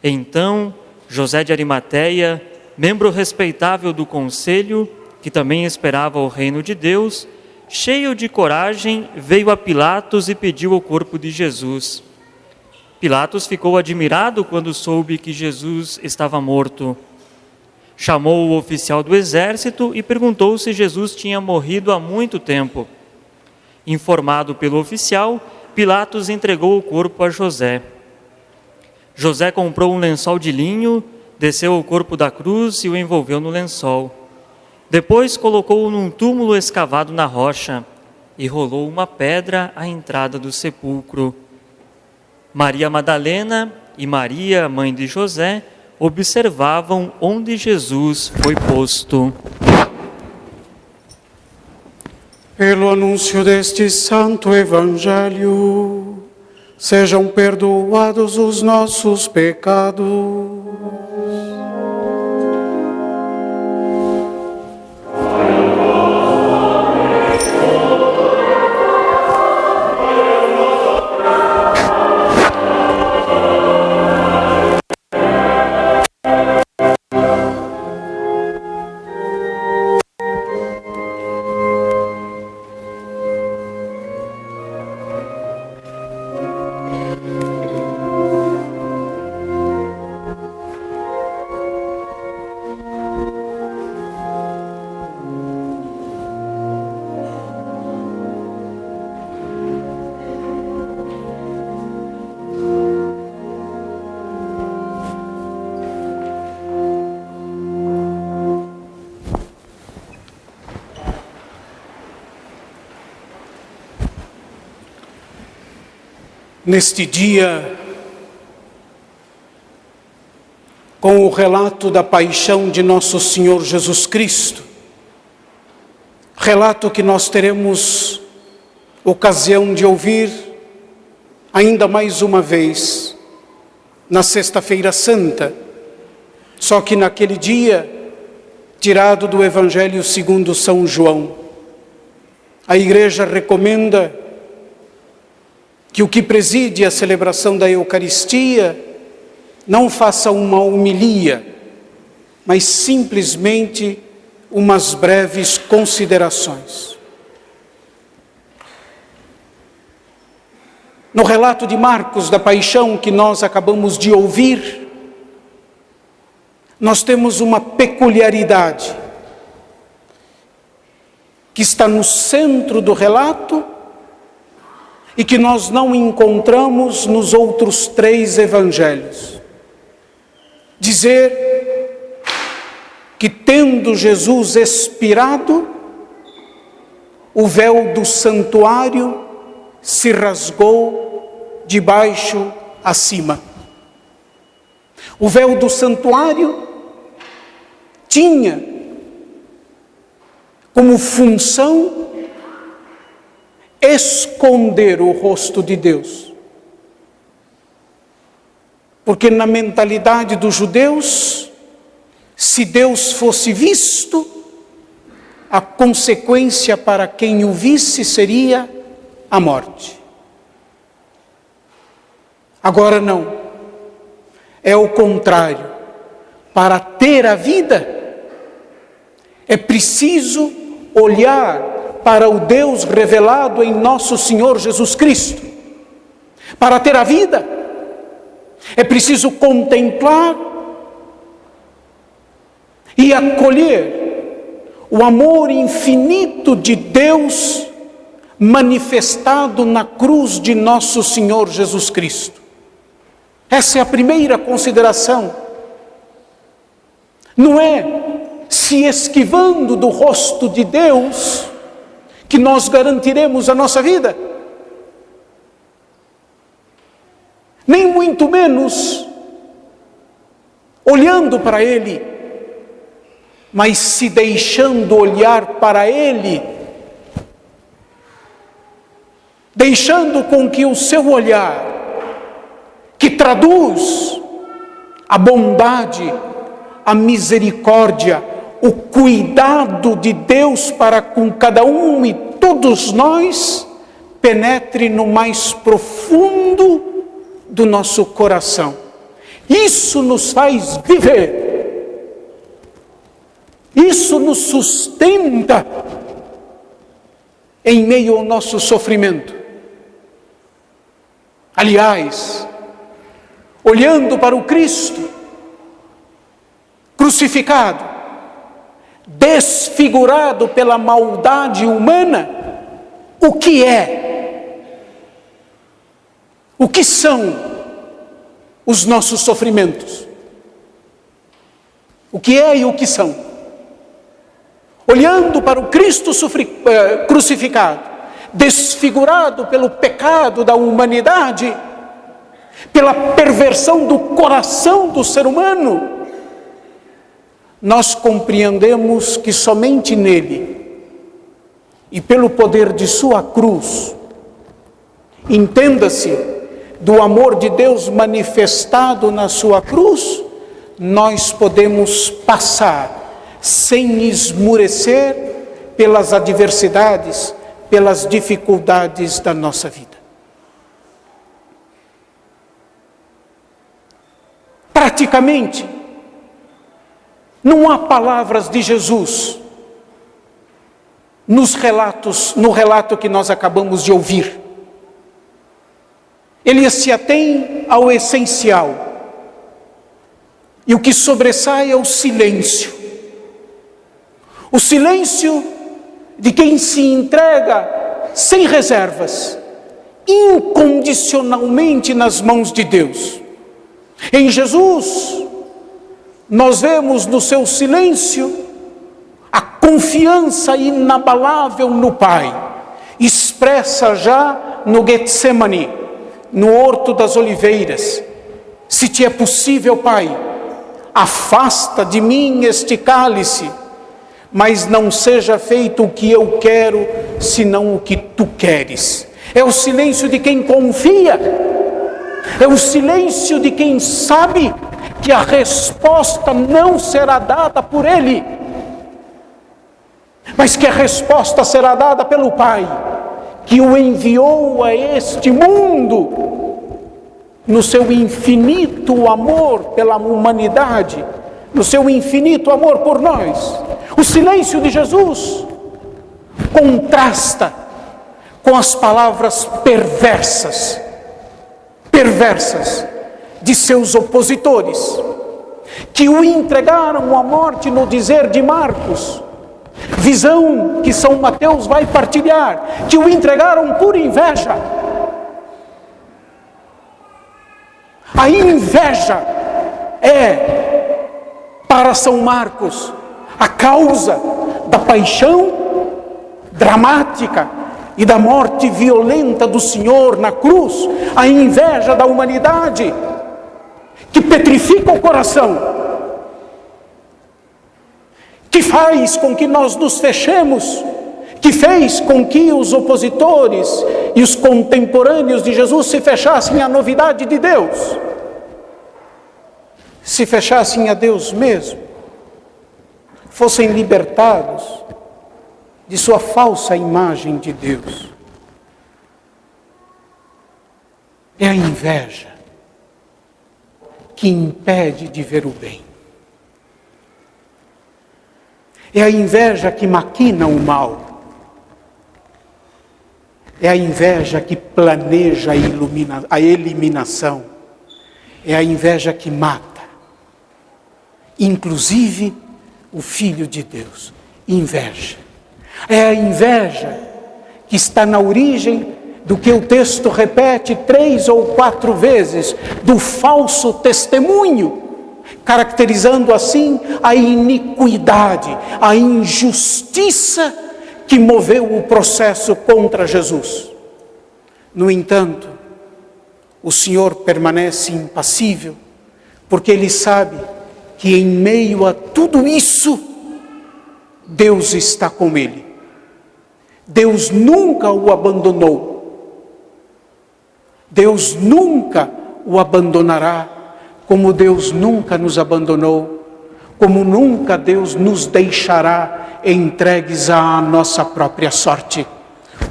Então, José de Arimateia, membro respeitável do conselho, que também esperava o reino de Deus, cheio de coragem, veio a Pilatos e pediu o corpo de Jesus. Pilatos ficou admirado quando soube que Jesus estava morto. Chamou o oficial do exército e perguntou se Jesus tinha morrido há muito tempo. Informado pelo oficial, Pilatos entregou o corpo a José. José comprou um lençol de linho, desceu o corpo da cruz e o envolveu no lençol. Depois colocou-o num túmulo escavado na rocha e rolou uma pedra à entrada do sepulcro. Maria Madalena e Maria, mãe de José, observavam onde Jesus foi posto. Pelo anúncio deste santo evangelho, sejam perdoados os nossos pecados. Neste dia, com o relato da paixão de nosso Senhor Jesus Cristo, relato que nós teremos ocasião de ouvir ainda mais uma vez na Sexta-feira Santa, só que naquele dia, tirado do Evangelho segundo São João. A Igreja recomenda que o que preside a celebração da Eucaristia não faça uma homilia, mas simplesmente umas breves considerações. No relato de Marcos da paixão que nós acabamos de ouvir, nós temos uma peculiaridade que está no centro do relato e que nós não encontramos nos outros 3 evangelhos. Dizer que, tendo Jesus expirado, o véu do santuário se rasgou de baixo a cima. O véu do santuário tinha como função esconder o rosto de Deus. Porque na mentalidade dos judeus, se Deus fosse visto, a consequência para quem o visse seria a morte. Agora não. É o contrário. Para ter a vida, é preciso olhar para o Deus revelado em nosso Senhor Jesus Cristo. Para ter a vida, é preciso contemplar e acolher o amor infinito de Deus manifestado na cruz de nosso Senhor Jesus Cristo. Essa é a primeira consideração. Não é se esquivando do rosto de Deus que nós garantiremos a nossa vida. Nem muito menos olhando para Ele, mas se deixando olhar para Ele, deixando com que o seu olhar, que traduz a bondade, a misericórdia, o cuidado de Deus para com cada um e todos nós, penetre no mais profundo do nosso coração. Isso nos faz viver. Isso nos sustenta em meio ao nosso sofrimento. Aliás, olhando para o Cristo crucificado, desfigurado pela maldade humana, o que é? O que são os nossos sofrimentos? O que é e o que são? Olhando para o Cristo crucificado, desfigurado pelo pecado da humanidade, pela perversão do coração do ser humano, nós compreendemos que somente nele e pelo poder de sua cruz, entenda-se, do amor de Deus manifestado na sua cruz, nós podemos passar sem esmurecer pelas adversidades, pelas dificuldades da nossa vida. Praticamente, não há palavras de Jesus no relato que nós acabamos de ouvir. Ele se atém ao essencial. E o que sobressai é o silêncio. O silêncio de quem se entrega sem reservas, incondicionalmente nas mãos de Deus. Em Jesus, nós vemos no seu silêncio a confiança inabalável no Pai, expressa já no Getsemane, no Horto das Oliveiras: se te é possível, Pai, afasta de mim este cálice, mas não seja feito o que eu quero, senão o que tu queres. É o silêncio de quem confia, é o silêncio de quem sabe que a resposta não será dada por ele, mas que a resposta será dada pelo Pai, que o enviou a este mundo no seu infinito amor pela humanidade, no seu infinito amor por nós. O silêncio de Jesus contrasta com as palavras perversas de seus opositores, que o entregaram à morte, no dizer de Marcos, visão que São Mateus vai partilhar, que o entregaram por inveja. A inveja é, para São Marcos, a causa da paixão dramática e da morte violenta do Senhor na cruz. A inveja da humanidade que petrifica o coração, que faz com que nós nos fechemos, que fez com que os opositores e os contemporâneos de Jesus se fechassem à novidade de Deus, se fechassem a Deus mesmo, fossem libertados de sua falsa imagem de Deus. É a inveja que impede de ver o bem. É a inveja que maquina o mal. É a inveja que planeja a eliminação. É a inveja que mata, inclusive o Filho de Deus. Inveja. É a inveja que está na origem do que o texto repete 3 ou 4 vezes, do falso testemunho, caracterizando assim a iniquidade, a injustiça que moveu o processo contra Jesus. No entanto, o Senhor permanece impassível, porque Ele sabe que em meio a tudo isso, Deus está com ele. Deus nunca o abandonou. Deus nunca o abandonará, como Deus nunca nos abandonou, como nunca Deus nos deixará entregues à nossa própria sorte.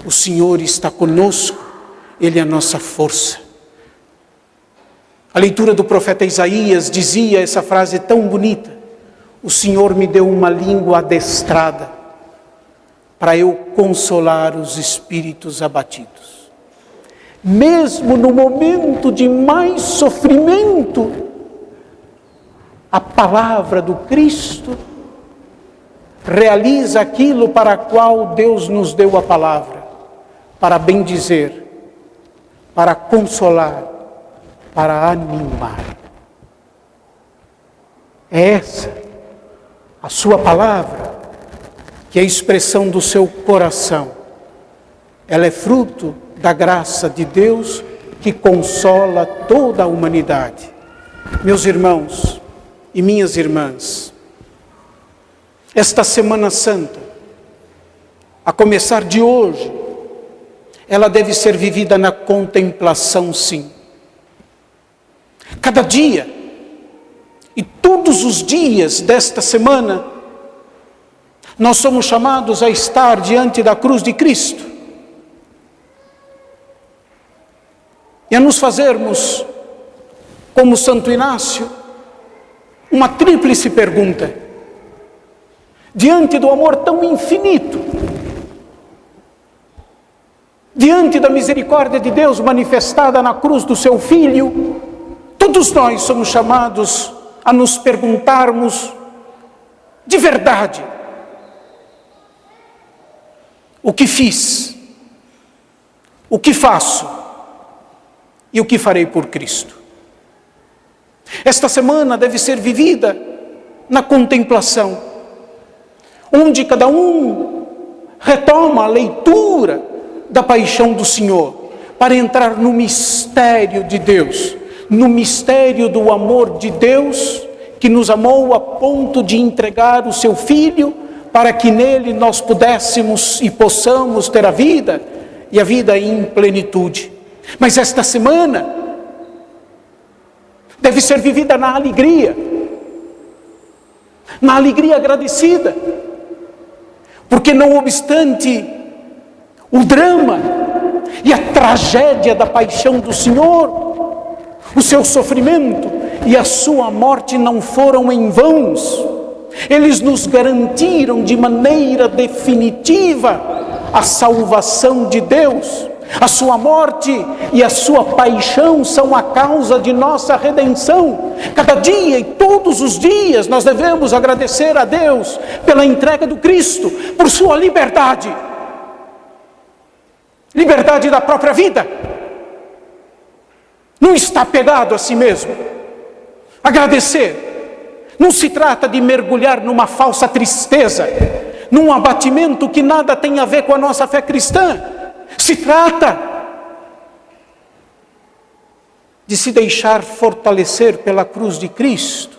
O Senhor está conosco, Ele é a nossa força. A leitura do profeta Isaías dizia essa frase tão bonita: o Senhor me deu uma língua adestrada para eu consolar os espíritos abatidos. Mesmo no momento de mais sofrimento, a palavra do Cristo realiza aquilo para o qual Deus nos deu a palavra, para bendizer, para consolar, para animar. É essa a sua palavra, que é a expressão do seu coração. Ela é fruto da graça de Deus que consola toda a humanidade. Meus irmãos e minhas irmãs, esta Semana Santa, a começar de hoje, ela deve ser vivida na contemplação, sim. Cada dia e todos os dias desta semana, nós somos chamados a estar diante da cruz de Cristo e a nos fazermos, como Santo Inácio, uma tríplice pergunta. Diante do amor tão infinito, diante da misericórdia de Deus manifestada na cruz do seu Filho, todos nós somos chamados a nos perguntarmos de verdade: o que fiz, o que faço e o que farei por Cristo? Esta semana deve ser vivida na contemplação, onde cada um retoma a leitura da paixão do Senhor, para entrar no mistério de Deus, no mistério do amor de Deus, que nos amou a ponto de entregar o seu Filho, para que nele nós pudéssemos e possamos ter a vida, e a vida em plenitude. Mas esta semana deve ser vivida na alegria agradecida, porque não obstante o drama e a tragédia da paixão do Senhor, o seu sofrimento e a sua morte não foram em vãos. Eles nos garantiram de maneira definitiva a salvação de Deus. A sua morte e a sua paixão são a causa de nossa redenção. Cada dia e todos os dias nós devemos agradecer a Deus pela entrega do Cristo, por sua liberdade. Liberdade da própria vida. Não está pegado a si mesmo. Agradecer não se trata de mergulhar numa falsa tristeza, num abatimento que nada tem a ver com a nossa fé cristã. Se trata de se deixar fortalecer pela cruz de Cristo,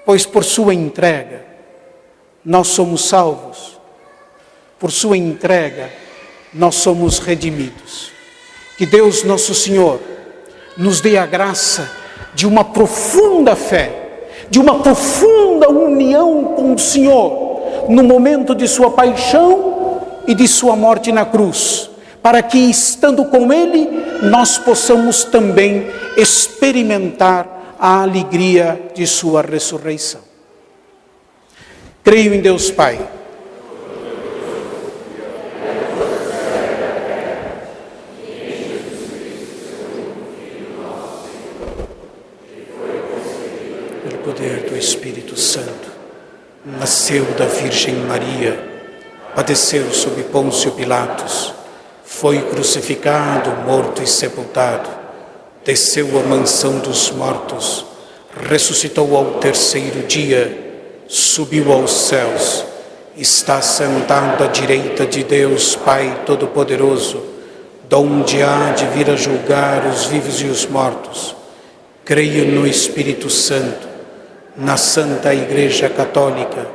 pois por sua entrega nós somos salvos, por sua entrega nós somos redimidos. Que Deus nosso Senhor nos dê a graça de uma profunda fé, de uma profunda união com o Senhor no momento de sua paixão e de sua morte na cruz, para que, estando com Ele, nós possamos também experimentar a alegria de sua ressurreição. Creio em Deus Pai, pelo poder do Espírito Santo, nasceu da Virgem Maria, padeceu sob Pôncio Pilatos, foi crucificado, morto e sepultado, desceu à mansão dos mortos, ressuscitou ao terceiro dia, subiu aos céus, está sentado à direita de Deus Pai Todo-Poderoso, donde há de vir a julgar os vivos e os mortos. Creio no Espírito Santo, na Santa Igreja Católica,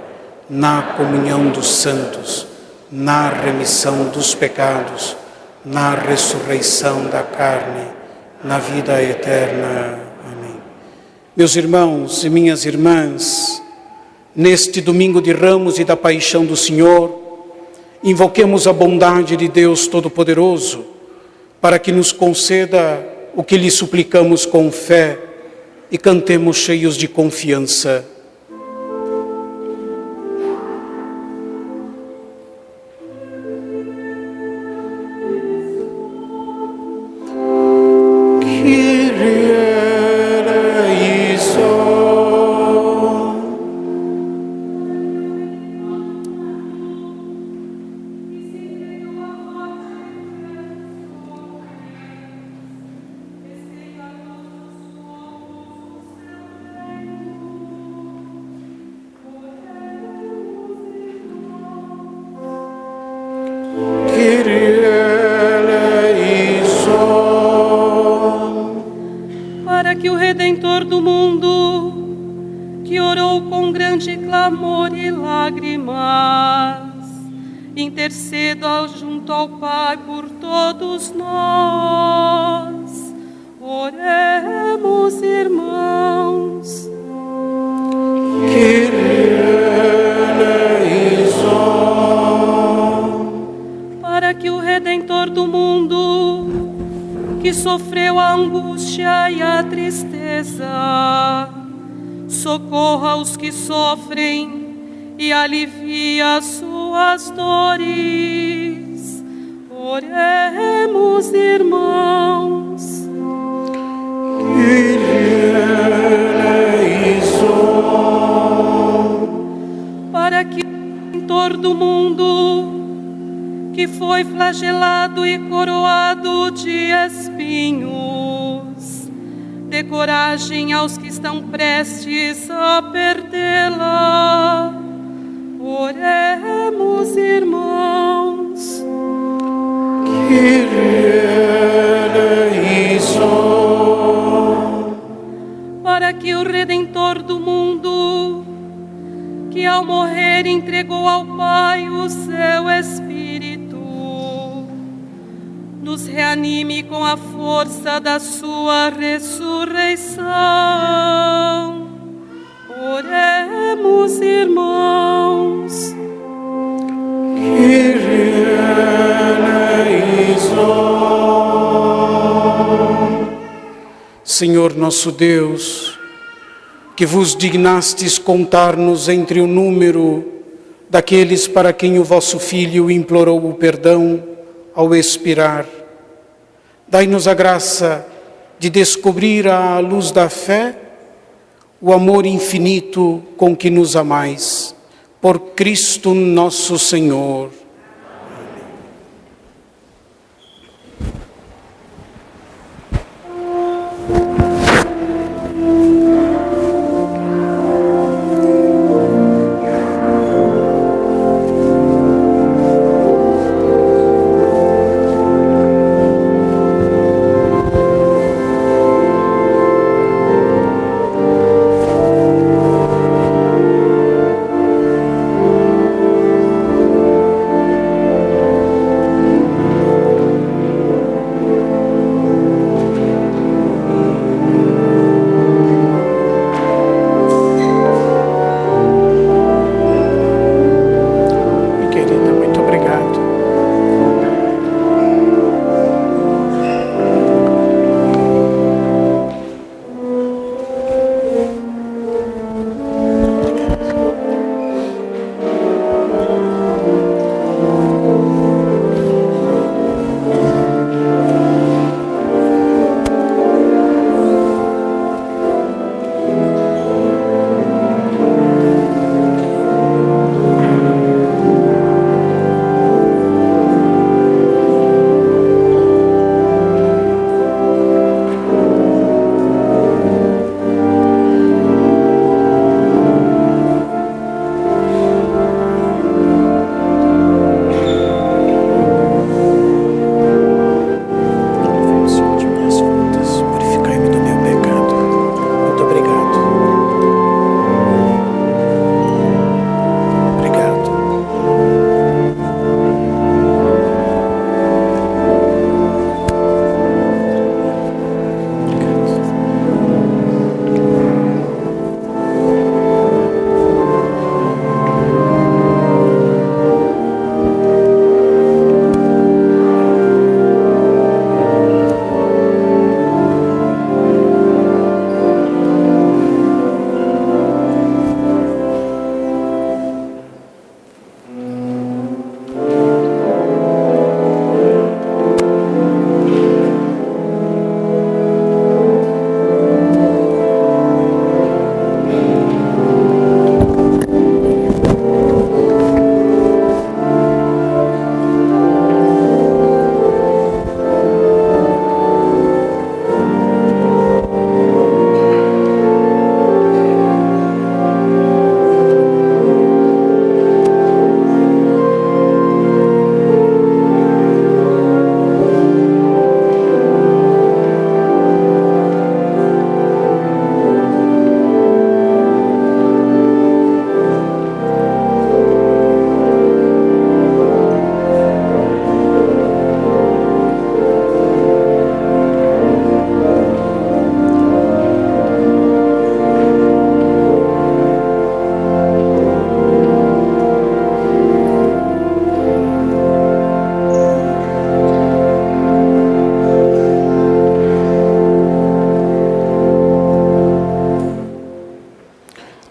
na comunhão dos santos, na remissão dos pecados, na ressurreição da carne, na vida eterna. Amém. Meus irmãos e minhas irmãs, neste domingo de Ramos e da Paixão do Senhor, invoquemos a bondade de Deus Todo-Poderoso para que nos conceda o que lhe suplicamos com fé e cantemos cheios de confiança. Para que o Redentor do mundo, que orou com grande clamor e lágrimas, interceda junto ao Pai por todos nós. Oremos, irmãos. Para que o Redentor do mundo, que sofreu a angústia e a tristeza, socorra os que sofrem e alivia as suas dores. Oremos, irmãos. Para que o Redentor do mundo, que foi flagelado e coroado de espinhos, dê coragem aos que estão prestes a perdê-la. Oremos, irmãos. Para que o Redentor do mundo, que ao morrer entregou ao Pai o seu Espírito, nos reanime com a força da sua ressurreição. Oremos, irmãos. Senhor nosso Deus, que vos dignastes contar-nos entre o número daqueles para quem o vosso Filho implorou o perdão ao expirar, dai-nos a graça de descobrir à luz da fé o amor infinito com que nos amais. Por Cristo nosso Senhor.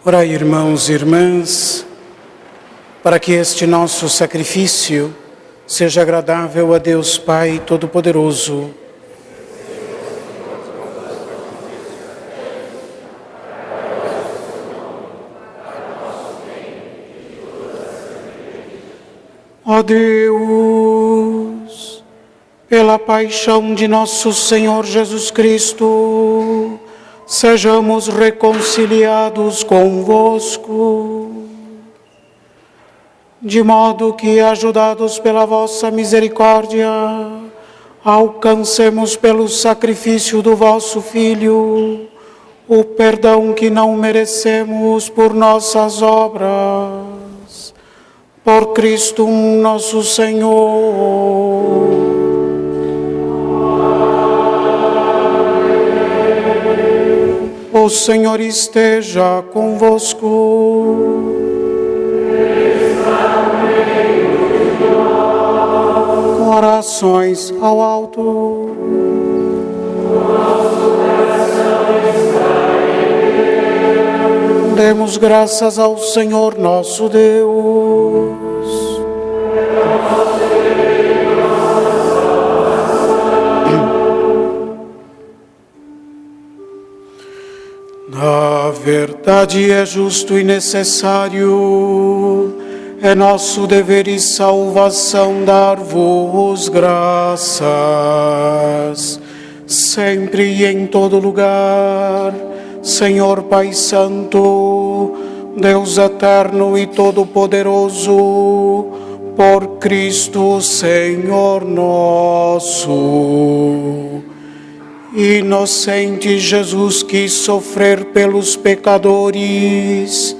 Orai, irmãos e irmãs, para que este nosso sacrifício seja agradável a Deus Pai Todo-Poderoso. Ó Deus, pela paixão de nosso Senhor Jesus Cristo, sejamos reconciliados convosco, de modo que, ajudados pela vossa misericórdia, alcancemos pelo sacrifício do vosso Filho o perdão que não merecemos por nossas obras. Por Cristo nosso Senhor. O Senhor esteja convosco. Orações ao alto. Demos graças ao Senhor nosso Deus. Na verdade é justo e necessário, é nosso dever e salvação dar-vos graças, sempre e em todo lugar, Senhor Pai Santo, Deus eterno e todo-poderoso, por Cristo Senhor nosso. Inocente Jesus quis sofrer pelos pecadores,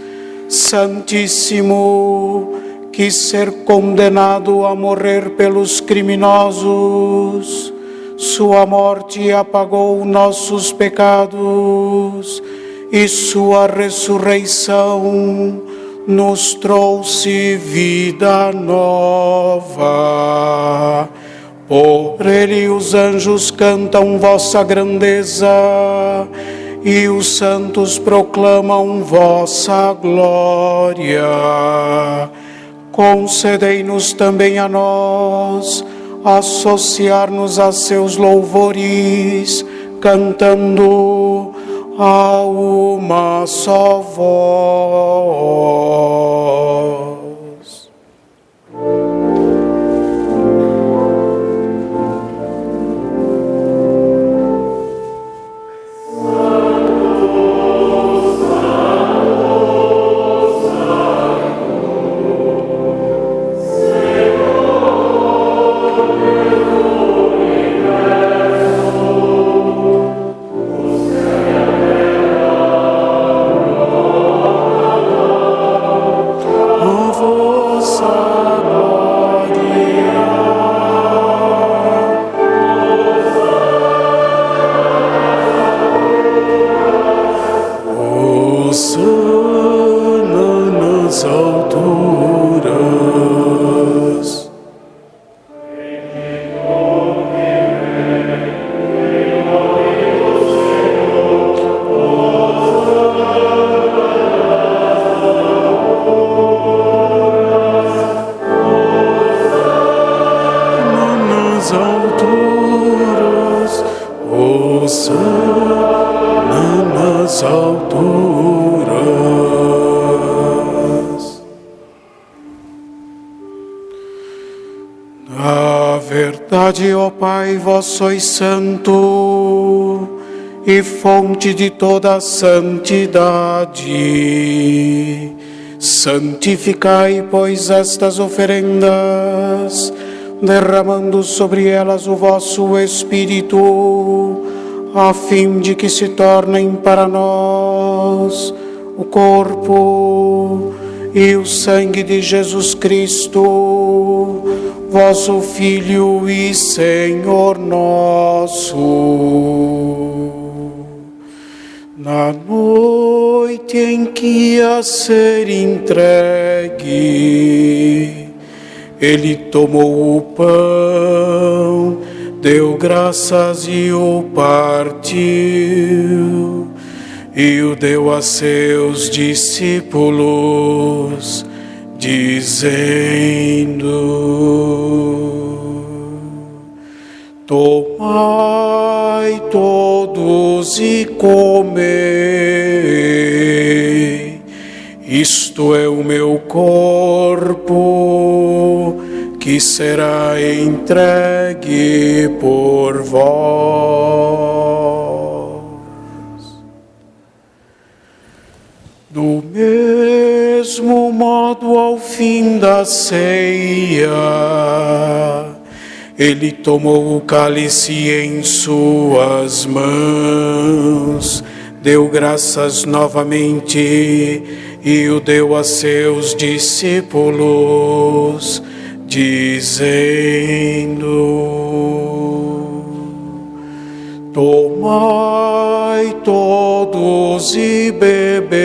Santíssimo quis ser condenado a morrer pelos criminosos. Sua morte apagou nossos pecados e sua ressurreição nos trouxe vida nova. Por ele os anjos cantam vossa grandeza e os santos proclamam vossa glória. Concedei-nos também a nós associar-nos a seus louvores, cantando a uma só voz. Na verdade, ó Pai, vós sois santo e fonte de toda a santidade. Santificai, pois, estas oferendas, derramando sobre elas o vosso Espírito, a fim de que se tornem para nós o corpo e o sangue de Jesus Cristo, vosso Filho e Senhor nosso. Na noite em que ia ser entregue, ele tomou o pão, deu graças e o partiu, e o deu a seus discípulos, dizendo: tomai todos e comei, isto é o meu corpo, que será entregue por vós. Do mesmo modo, ao fim da ceia, Ele tomou o cálice em suas mãos, deu graças novamente e o deu a seus discípulos, dizendo: tomai todos e bebei.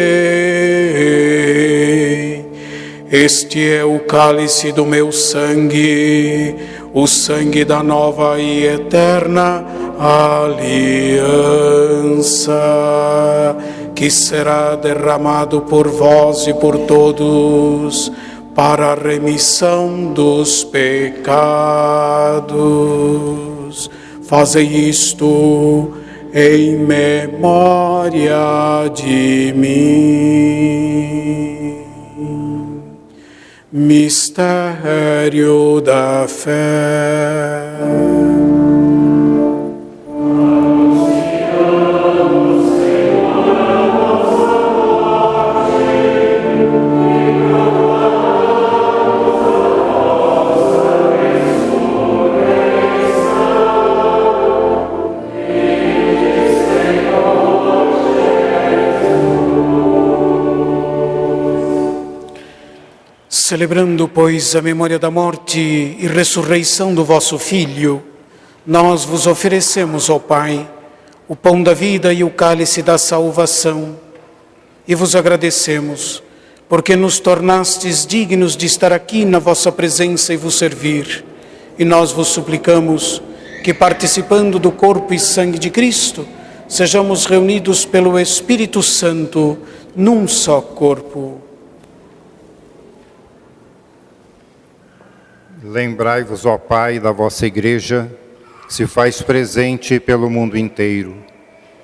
Este é o cálice do meu sangue, o sangue da nova e eterna aliança, que será derramado por vós e por todos para a remissão dos pecados. Fazei isto em memória de mim. Mistério da fé. Celebrando, pois, a memória da morte e ressurreição do vosso Filho, nós vos oferecemos, ó Pai, o pão da vida e o cálice da salvação, e vos agradecemos, porque nos tornastes dignos de estar aqui na vossa presença e vos servir. E nós vos suplicamos que, participando do corpo e sangue de Cristo, sejamos reunidos pelo Espírito Santo num só corpo. Lembrai-vos, ó Pai, da vossa Igreja, que se faz presente pelo mundo inteiro,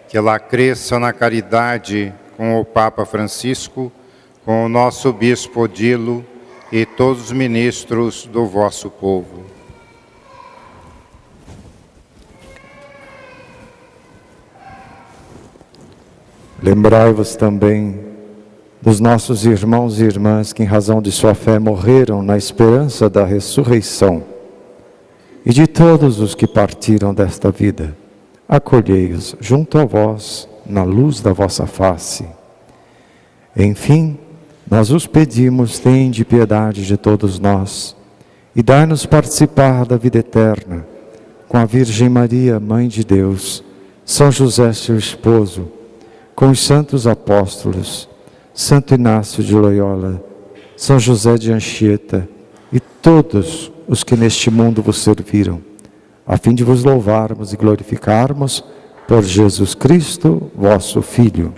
que ela cresça na caridade com o Papa Francisco, com o nosso Bispo Odilo e todos os ministros do vosso povo. Lembrai-vos também dos nossos irmãos e irmãs que, em razão de sua fé, morreram na esperança da ressurreição, e de todos os que partiram desta vida. Acolhei-os junto a vós, na luz da vossa face. Enfim, nós os pedimos, tende piedade de todos nós, e dai-nos participar da vida eterna, com a Virgem Maria, Mãe de Deus, São José, seu esposo, com os santos apóstolos, Santo Inácio de Loyola, São José de Anchieta e todos os que neste mundo vos serviram, a fim de vos louvarmos e glorificarmos por Jesus Cristo, vosso Filho.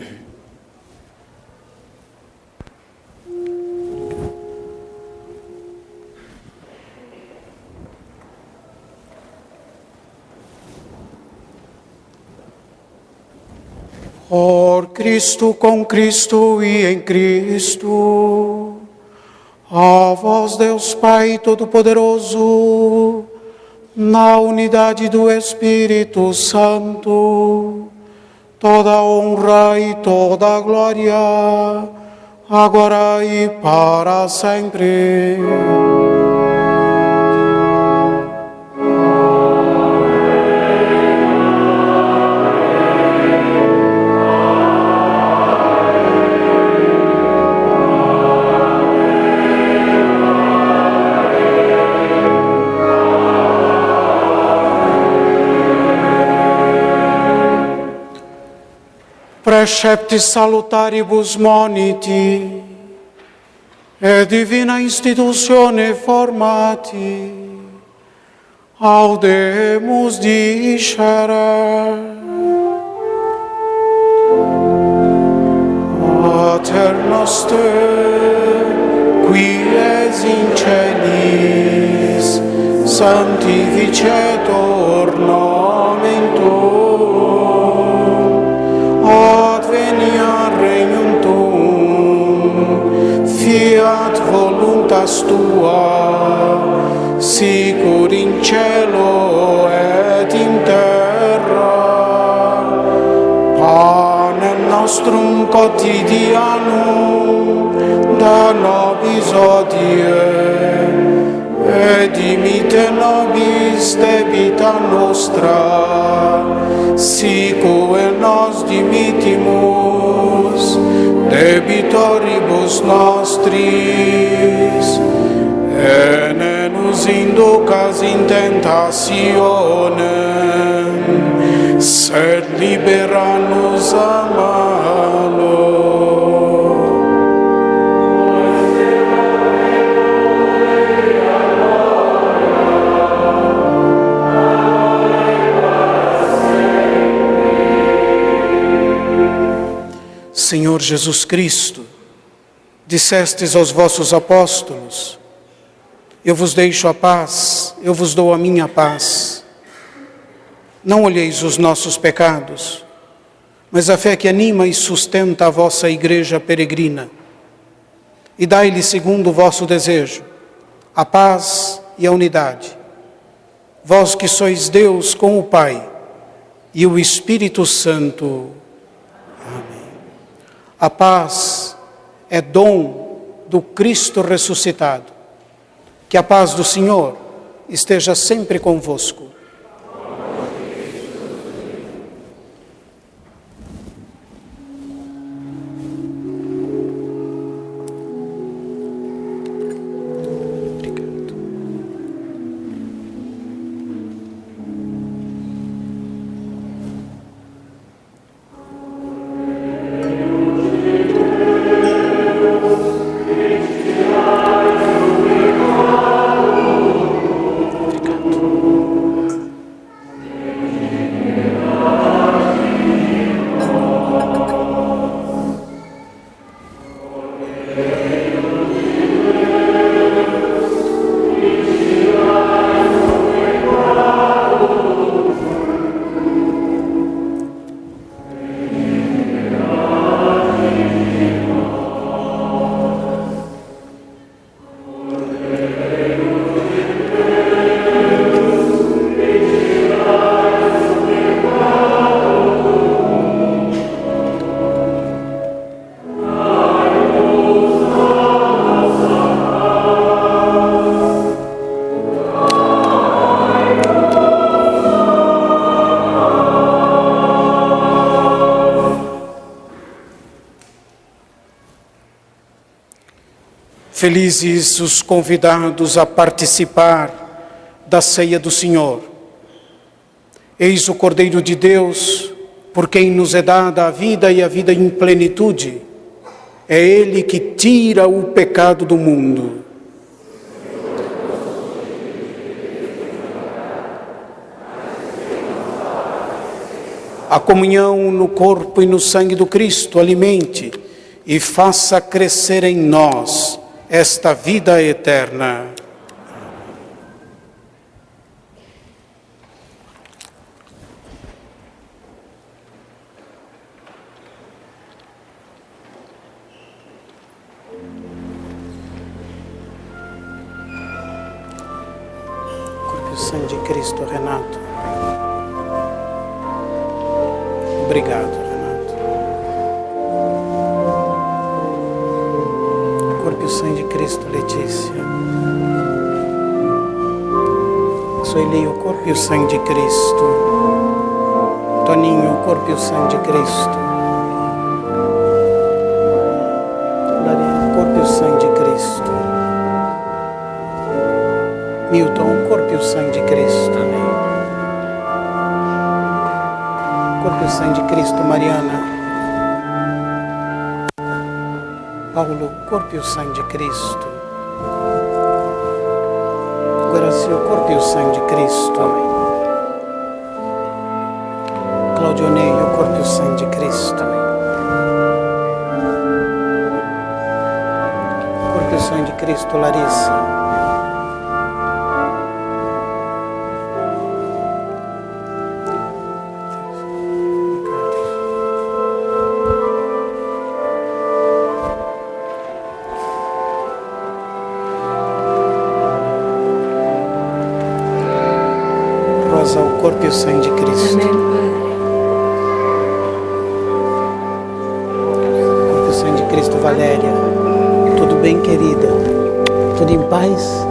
Por Cristo, com Cristo e em Cristo, a vós, Deus Pai Todo-Poderoso, na unidade do Espírito Santo, toda honra e toda glória, agora e para sempre. Precepti salutaribus moniti, e divina institutione formati, audemus dicere. Pater noster, qui es in celis, sanctificetur nomen tuum, adveniat regnum tuum, fiat voluntas tua, sicur in cielo et in terra. Panem nostrum quotidianum da nobis hodie, et dimite nobis debita nostra, sicut nos dimitimus debitoribus nostris, et ne nos inducas in tentationem, sed libera nos a malo. Senhor Jesus Cristo, dissestes aos vossos apóstolos: eu vos deixo a paz, eu vos dou a minha paz. Não olheis os nossos pecados, mas a fé que anima e sustenta a vossa igreja peregrina. E dai-lhe, segundo o vosso desejo, a paz e a unidade. Vós que sois Deus com o Pai e o Espírito Santo. Amém. A paz é dom do Cristo ressuscitado. Que a paz do Senhor esteja sempre convosco. Felizes os convidados a participar da ceia do Senhor. Eis o Cordeiro de Deus, por quem nos é dada a vida e a vida em plenitude. É Ele que tira o pecado do mundo. A comunhão no corpo e no sangue do Cristo alimente e faça crescer em nós esta vida eterna. Corpo e sangue de Cristo, Renato. Obrigado, Renato. Corpo e sangue de Cristo, Letícia. Sueli, o corpo e o sangue de Cristo. Toninho, o corpo e o sangue de Cristo. Lariana, o corpo e o sangue de Cristo. Milton, o corpo e o sangue de Cristo. Amém. Corpo e o sangue de Cristo, Mariana. Paulo, o corpo e o sangue de Cristo. Guaraci, o corpo e o sangue de Cristo. Amém. Claudionei, o corpo e o sangue de Cristo. Amém. Corpo e o sangue de Cristo, Larissa. O corpo e o sangue de Cristo. Amém, Pai. O corpo e o sangue de Cristo, Valéria. Tudo bem, querida? Tudo em paz?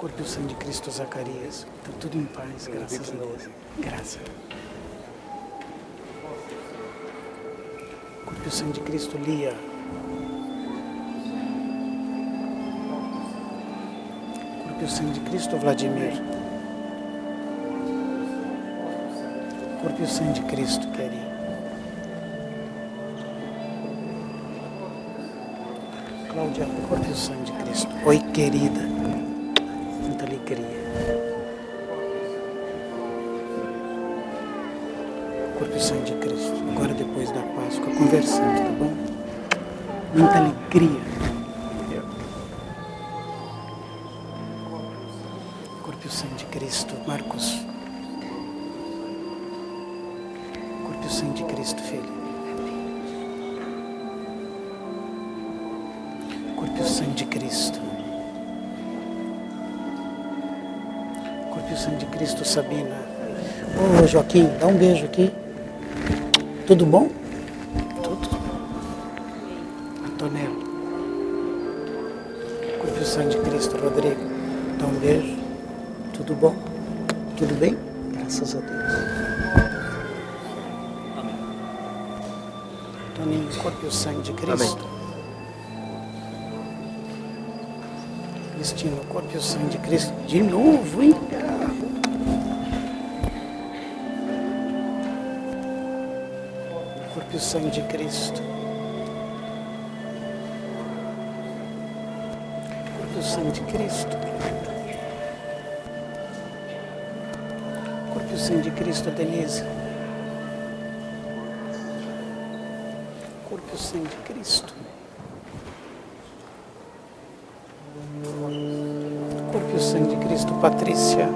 Corpo e o sangue de Cristo, Zacarias. Está tudo em paz, graças a Deus. Graças. Corpo e o sangue de Cristo, Lia. Corpo e o sangue de Cristo, Vladimir. Corpo e o sangue de Cristo, Kelly. Cláudia, corpo e o sangue de Cristo. Oi, querida. Muita alegria. Corpo e sangue de Cristo. Agora, depois da Páscoa, conversando, tá bom? Muita alegria. Corpo e o sangue de Cristo, Marcos. Corpo e o sangue de Cristo, filho. Corpo e o sangue de Cristo. Corpo e o sangue de Cristo, Sabina. Ô, Joaquim, dá um beijo aqui. Tudo bom? Tudo. Antonello. Corpo e o sangue de Cristo, Rodrigo. Dá um beijo. Tudo bom? Tudo bem? Graças a Deus. Amém. Toninho, corpo e o sangue de Cristo. Amém. Cristina, o corpo e o sangue de Cristo. De novo, hein? O corpo e o sangue de Cristo. O corpo e o sangue de Cristo. O corpo e o sangue de Cristo, Denise. O corpo e o sangue de Cristo. Corpo e o sangue de Cristo, Patrícia.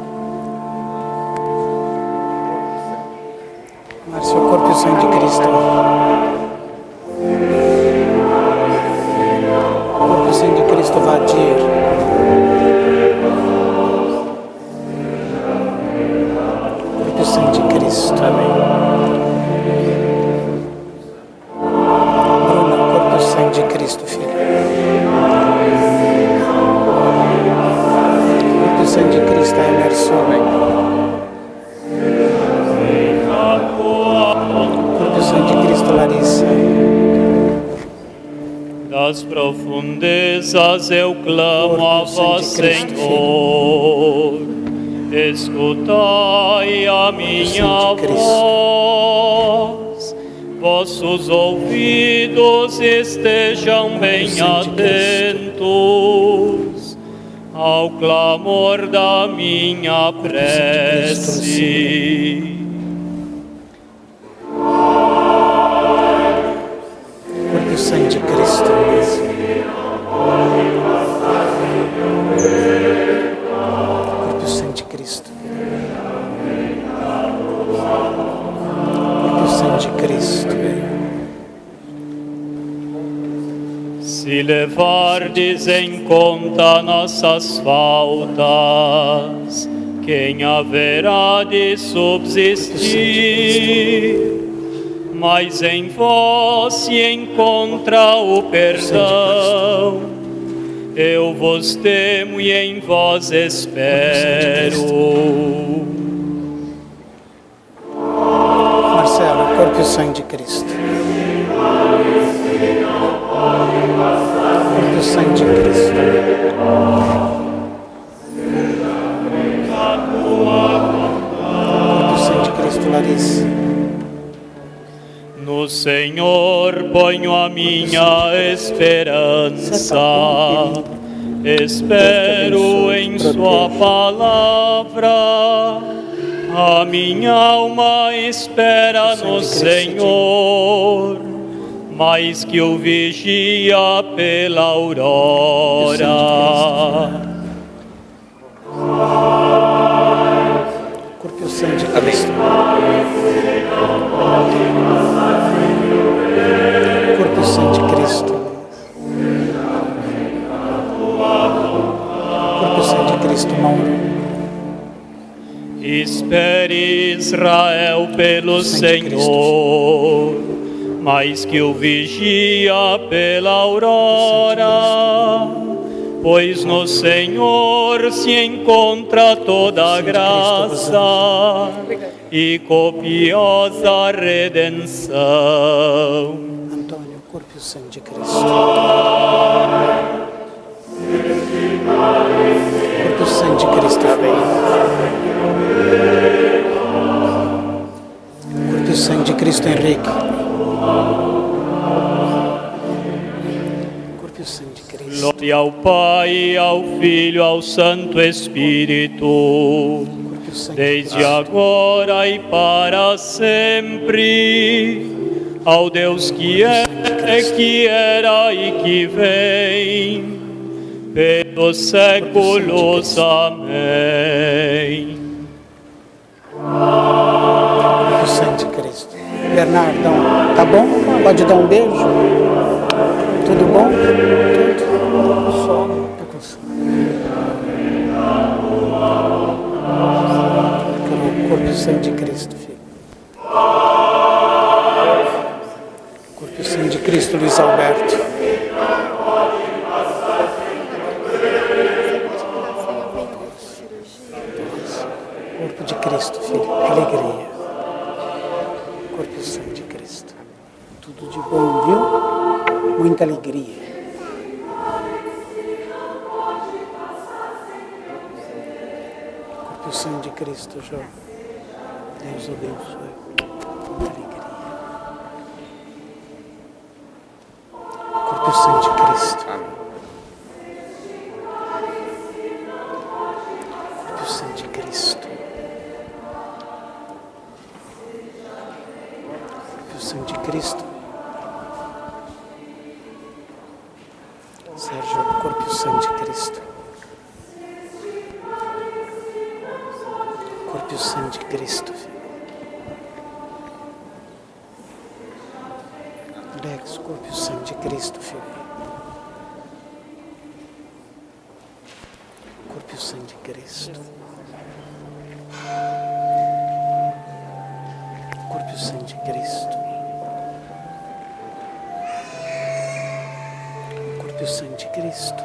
Márcio, o corpo e o sangue de Cristo. Corpo e o sangue de Cristo, Vadir. Corpo e o sangue de Cristo. Amém. Bruna, corpo e o sangue de Cristo, filho. O sangue de Cristo, Emerson. Corpo e sangue de Cristo, Larissa. Das profundezas eu clamo a vós, Senhor. Escutai a minha voz. Vossos ouvidos estejam bem atentos ao clamor da minha prece. Corpo e sangue de Cristo. Corpo e sangue de Cristo. Corpo e sangue de Cristo. Se levardes em conta nossas faltas, quem haverá de subsistir? Mas em vós se encontra o perdão. Eu vos temo e em vós espero. Marcelo, corpo e sangue de Cristo. Corpo e sangue de Cristo. Corpo e sangue de Cristo, Larissa. No Senhor ponho a minha esperança. Espero em sua palavra. A minha alma espera no Senhor, mais que o vigia pela aurora. Corpo e sangue de Cristo. Corpo e sangue de Cristo. Corpo e sangue de Cristo, Mauro. Espere Israel pelo Senhor, mais que o vigia pela aurora. pois no Senhor se encontra toda graça e copiosa redenção. Antônio, corpo e sangue de Cristo. Corpo e sangue de Cristo. Corpo e sangue de Cristo Henrique. Corpo e sangue de Cristo. Glória ao Pai, ao Filho, ao Santo Espírito, desde agora e para sempre, ao Deus que é, que era e que vem, pelos séculos. Amém. O sangue de Cristo. Bernardão, tá bom? Pode dar um beijo? Tudo bom? Tudo. Só. Tô com sono. O corpo e o sangue de Cristo, filho. Corpo e o sangue de Cristo, Luiz Alberto. Corpo de Cristo, filho. Alegria. Corpo e sangue de Cristo. Tudo de bom, viu? Muita alegria. Corpo e sangue de Cristo, João. Deus abençoe. Muita alegria. Corpo e sangue de Cristo. Corpo e sangue de Cristo. Corpo e sangue de Cristo. Sérgio, o corpo e o sangue de Cristo. Corpo e o sangue de Cristo. Alex, corpo e o sangue de Cristo, filho. Corpo e o sangue de Cristo. Corpo e o sangue de Cristo. Corpo e o sangue de Cristo.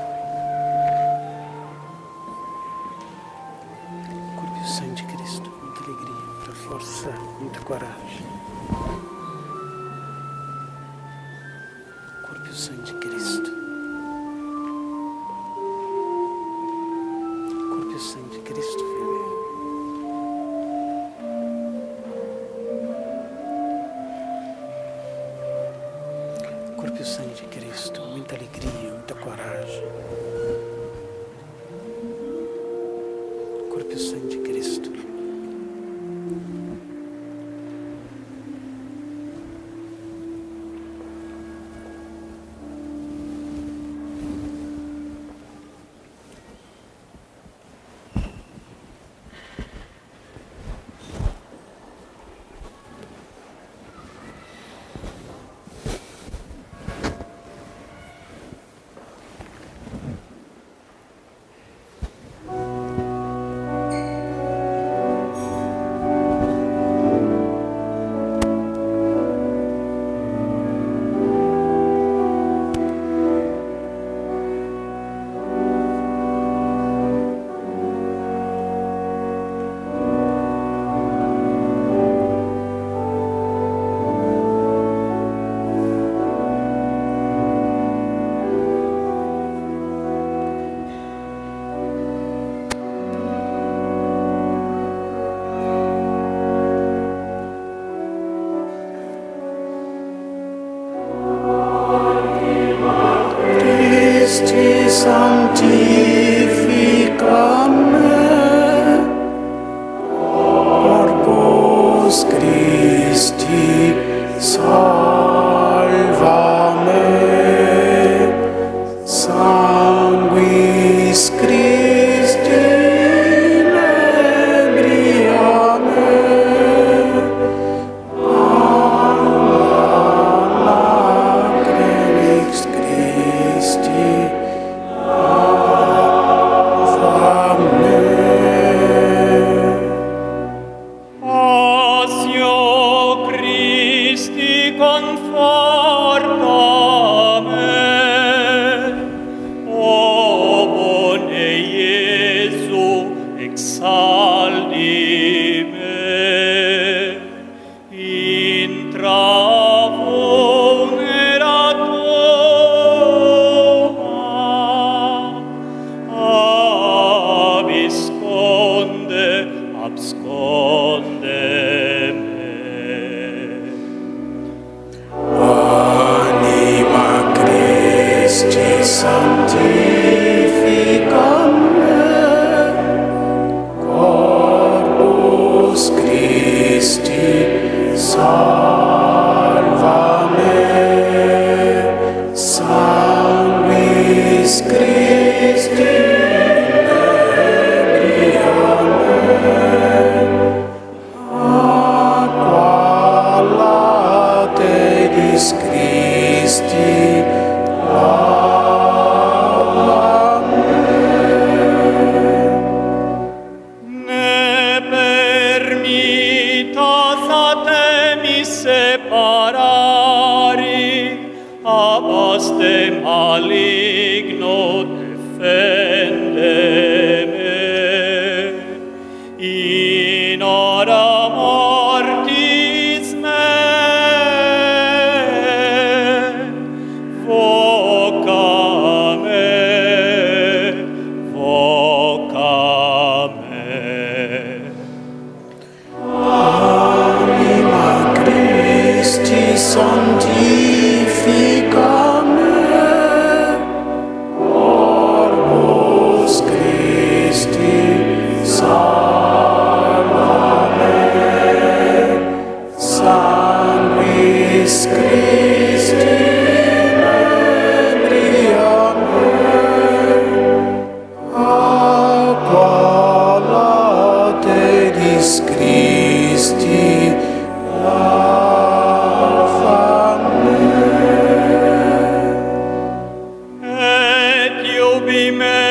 Corpo e o sangue de Cristo. Muita alegria, muita força, muita coragem. Corpo e o sangue de Cristo. Corpo e o sangue de Cristo, filho. Corpo e o sangue de Cristo, muita alegria, muita coragem. Corpo e o sangue de Cristo. exaldi me intra vulnera tua, absconde me. Anima Christi sanctifica me, Corpus Christi salva me, Sanguis Christi nebria me, Aqua lateris Christi lava Ne permittas a te mi separari, abaste maligno defende me. In hora mortis me, voca me, voca me. Anima Christi sanctifica me, Corpus Christi salva me, Sanguis Christi nebria me, Aqua lateris Christi lava me. Et iubi me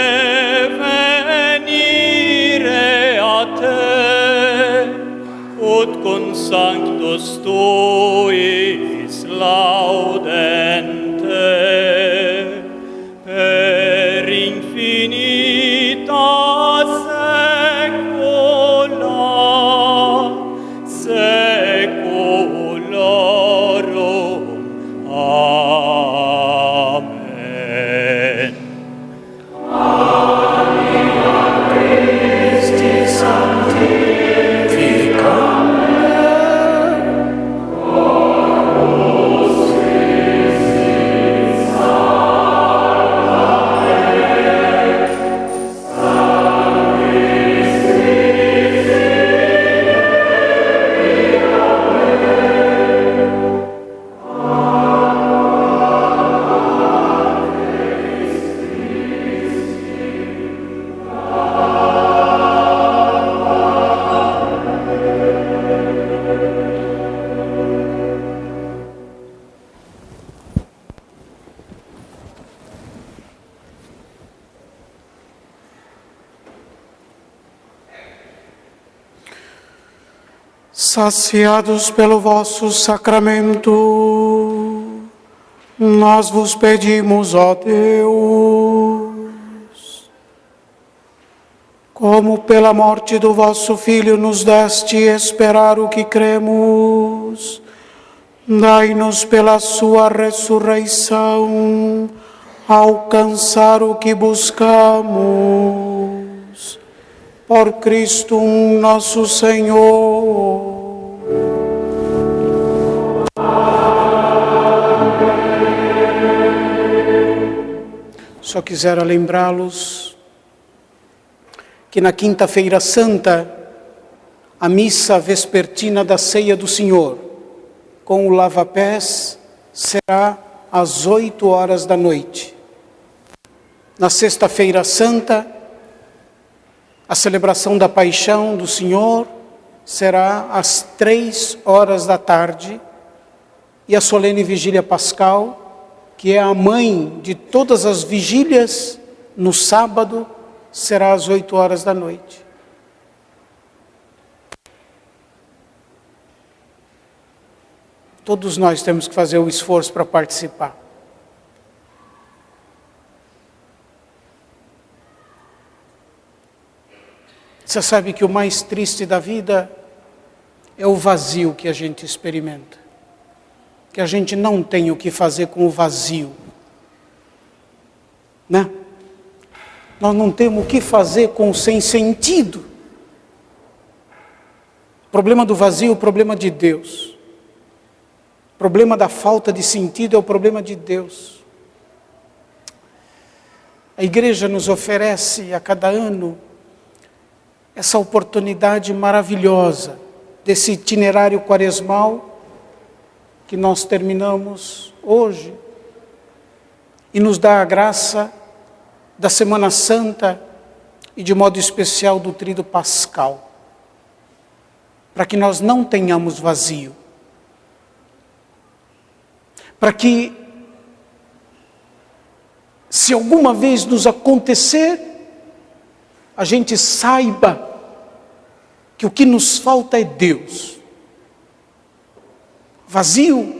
venire a te, ut con sanctus tuis laudente, per infinita seculorum. Amen. Christi sanctifica me, Corpus Christi salva me, Sanguis Christi nebria Saciados pelo vosso sacramento, nós vos pedimos, ó Deus, como pela morte do vosso Filho nos deste esperar o que cremos, dai-nos pela sua ressurreição alcançar o que buscamos. Por Cristo nosso Senhor. Só quisera lembrá-los que na Quinta-feira Santa, a missa vespertina da Ceia do Senhor, com o lava-pés, será às 8h da noite. Na Sexta-feira Santa, a celebração da Paixão do Senhor será às 3h da tarde, e a solene vigília pascal, que é a mãe de todas as vigílias, no sábado, será às 8h da noite. Todos nós temos que fazer o esforço para participar. Você sabe que o mais triste da vida é o vazio que a gente experimenta. Que a gente não tem o que fazer com o vazio. Né? Nós não temos o que fazer com o sem sentido. O problema do vazio é o problema de Deus. O problema da falta de sentido é o problema de Deus. A igreja nos oferece a cada ano essa oportunidade maravilhosa desse itinerário quaresmal que nós terminamos hoje e nos dá a graça da Semana Santa e de modo especial do Tríduo Pascal, para que nós não tenhamos vazio, para que, se alguma vez nos acontecer, a gente saiba que o que nos falta é Deus. Vazio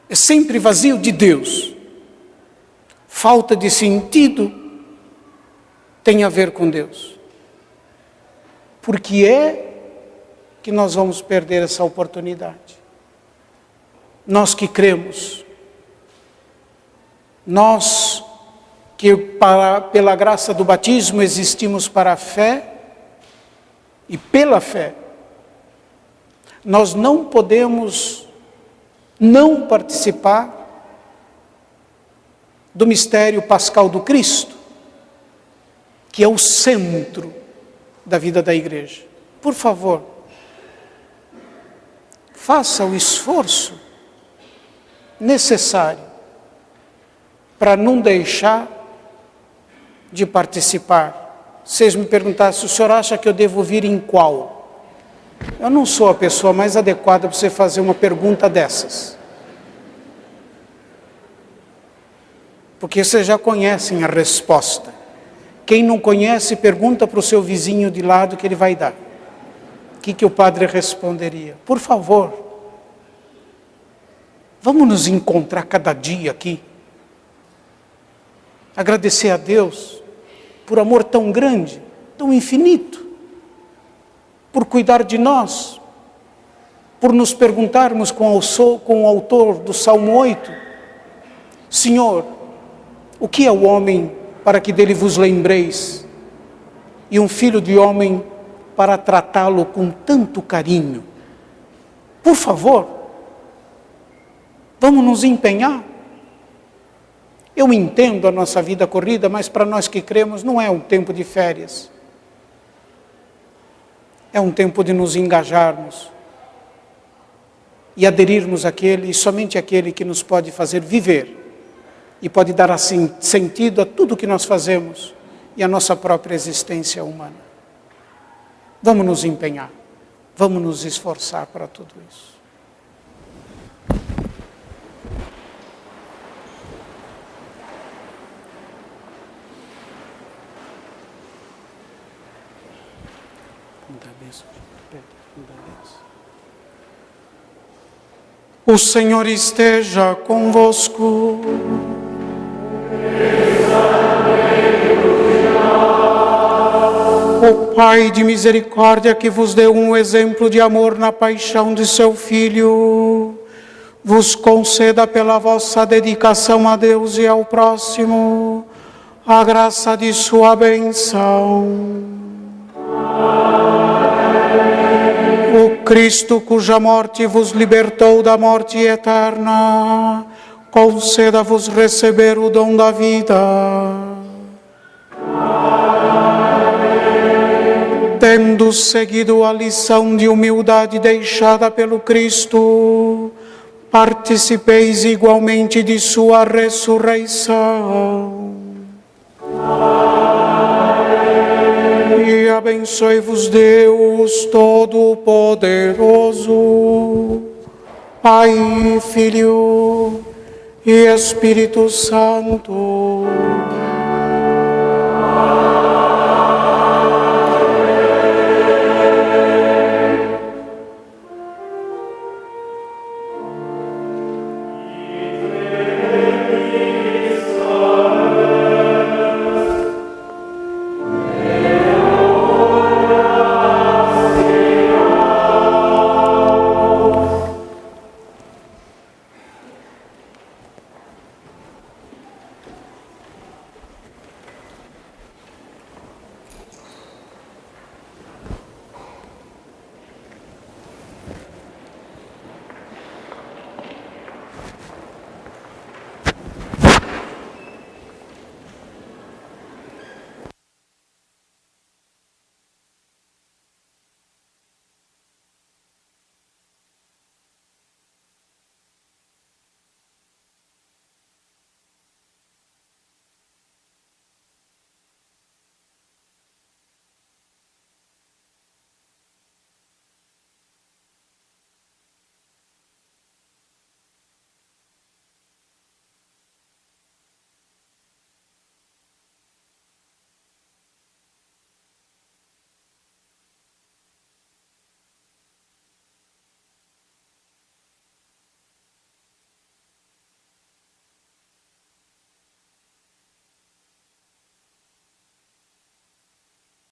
é sempre vazio de Deus. Falta de sentido tem a ver com Deus. Por que é que nós vamos perder essa oportunidade? Nós que cremos, nós que pela graça do batismo existimos para a fé, e pela fé, nós não podemos não participar do mistério pascal do Cristo, que é o centro da vida da igreja. Por favor, faça o esforço necessário para não deixar de participar. Vocês me perguntassem, o senhor acha que eu devo vir em qual? Eu não sou a pessoa mais adequada para você fazer uma pergunta dessas. Porque vocês já conhecem a resposta. Quem não conhece, pergunta para o seu vizinho de lado que ele vai dar. O que o padre responderia? Por favor, vamos nos encontrar cada dia aqui. Agradecer a Deus por amor tão grande, tão infinito, por cuidar de nós, por nos perguntarmos com o autor do Salmo 8, Senhor, o que é o homem para que dele vos lembreis, e um filho de homem para tratá-lo com tanto carinho? Por favor, vamos nos empenhar. Eu entendo a nossa vida corrida, mas para nós que cremos não é um tempo de férias. É um tempo de nos engajarmos e aderirmos àquele, e somente àquele que nos pode fazer viver e pode dar assim sentido a tudo que nós fazemos e a nossa própria existência humana. Vamos nos empenhar, vamos nos esforçar para tudo isso. O Senhor esteja convosco. O Pai de misericórdia, que vos deu um exemplo de amor na paixão de seu Filho, vos conceda pela vossa dedicação a Deus e ao próximo a graça de sua bênção. O Cristo, cuja morte vos libertou da morte eterna, conceda-vos receber o dom da vida. Tendo seguido a lição de humildade deixada pelo Cristo, participeis igualmente de sua ressurreição. E abençoe-vos Deus Todo-Poderoso, Pai, Filho e Espírito Santo.